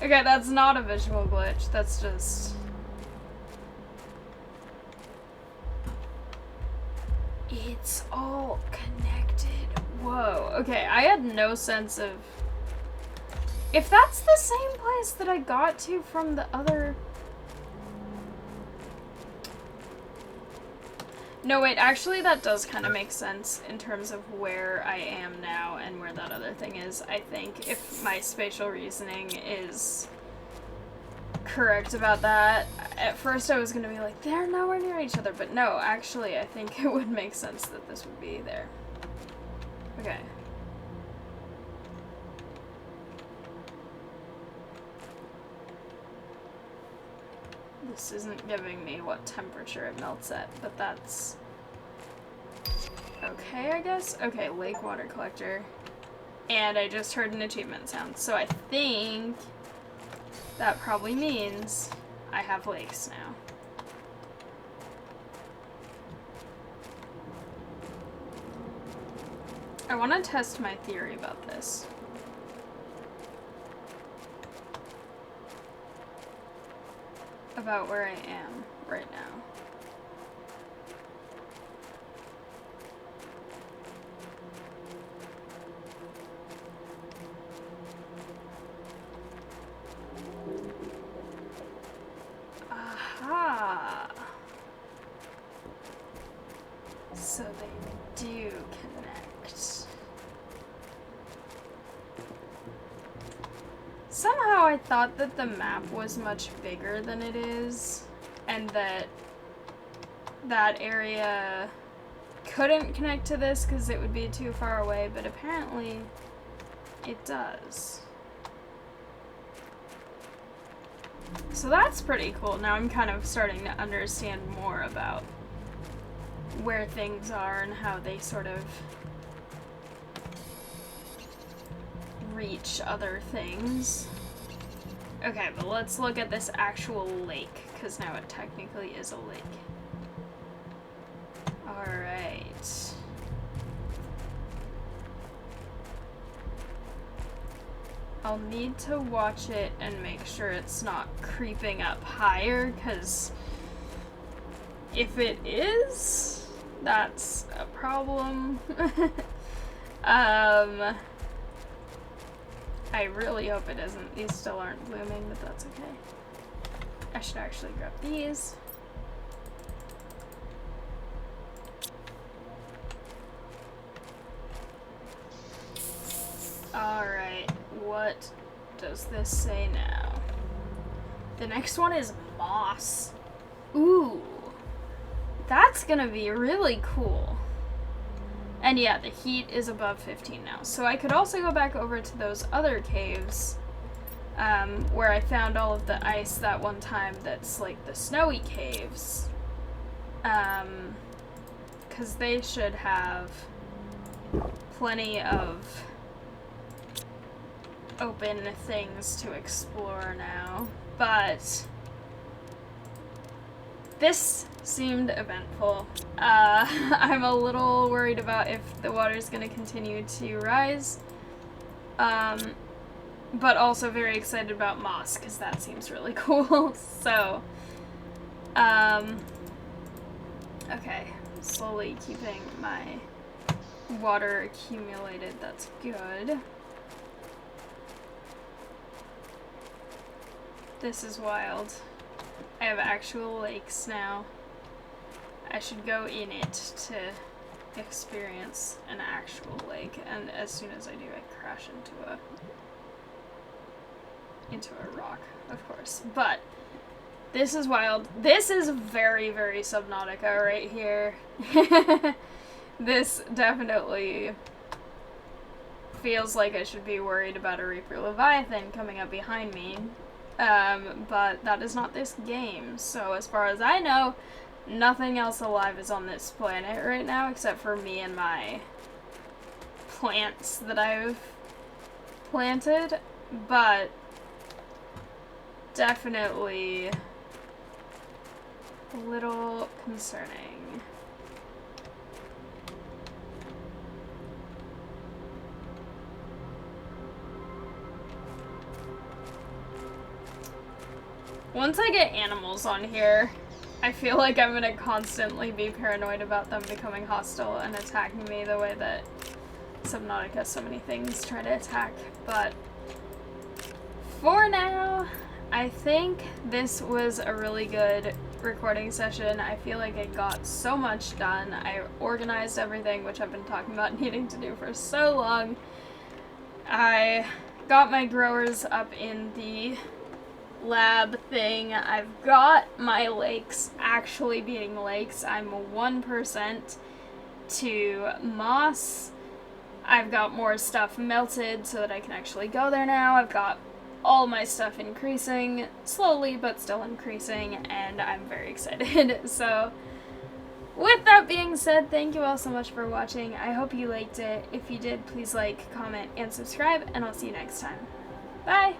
Okay, that's not a visual glitch, that's just... It's all connected. Whoa, okay, I had no sense of... If that's the same place that I got to from the other... No, wait, actually that does kind of make sense in terms of where I am now and where that other thing is, I think, if my spatial reasoning is correct about that. At first I was gonna be like, they're nowhere near each other, but no, actually I think it would make sense that this would be there. Okay. This isn't giving me what temperature it melts at, but that's okay, I guess? Okay, lake water collector. And I just heard an achievement sound, so I think that probably means I have lakes now. I want to test my theory about this. about where I am right now. Aha! So they do connect. Somehow I thought that the map was much bigger than it is, and that that area couldn't connect to this because it would be too far away, but apparently it does. So that's pretty cool. Now I'm kind of starting to understand more about where things are and how they sort of reach other things. Okay, but let's look at this actual lake, because now it technically is a lake. Alright. I'll need to watch it and make sure it's not creeping up higher, because if it is, that's a problem. I really hope it isn't. These still aren't blooming, but that's okay. I should actually grab these. Alright, what does this say now? The next one is moss. Ooh, that's gonna be really cool. And yeah, the heat is above 15 now. So I could also go back over to those other caves where I found all of the ice that one time that's like the snowy caves. Because they should have plenty of open things to explore now. But this seemed eventful. I'm a little worried about if the water's gonna continue to rise. But also very excited about moss, because that seems really cool. So, okay. Slowly keeping my water accumulated. That's good. This is wild. I have actual lakes now. I should go in it to experience an actual lake, and as soon as I do, I crash into a rock, of course. But this is wild. This is very, very Subnautica right here. This definitely feels like I should be worried about a Reaper Leviathan coming up behind me. But that is not this game, so as far as I know, nothing else alive is on this planet right now, except for me and my plants that I've planted, but definitely a little concerning. Once I get animals on here, I feel like I'm gonna constantly be paranoid about them becoming hostile and attacking me the way that Subnautica so many things try to attack. But for now, I think this was a really good recording session. I feel like I got so much done. I organized everything, which I've been talking about needing to do for so long. I got my growers up in the lab thing. I've got my lakes actually being lakes. I'm 1% to moss. I've got more stuff melted so that I can actually go there now. I've got all my stuff increasing, slowly but still increasing, and I'm very excited. So with that being said, thank you all so much for watching. I hope you liked it. If you did, please like, comment, and subscribe, and I'll see you next time. Bye!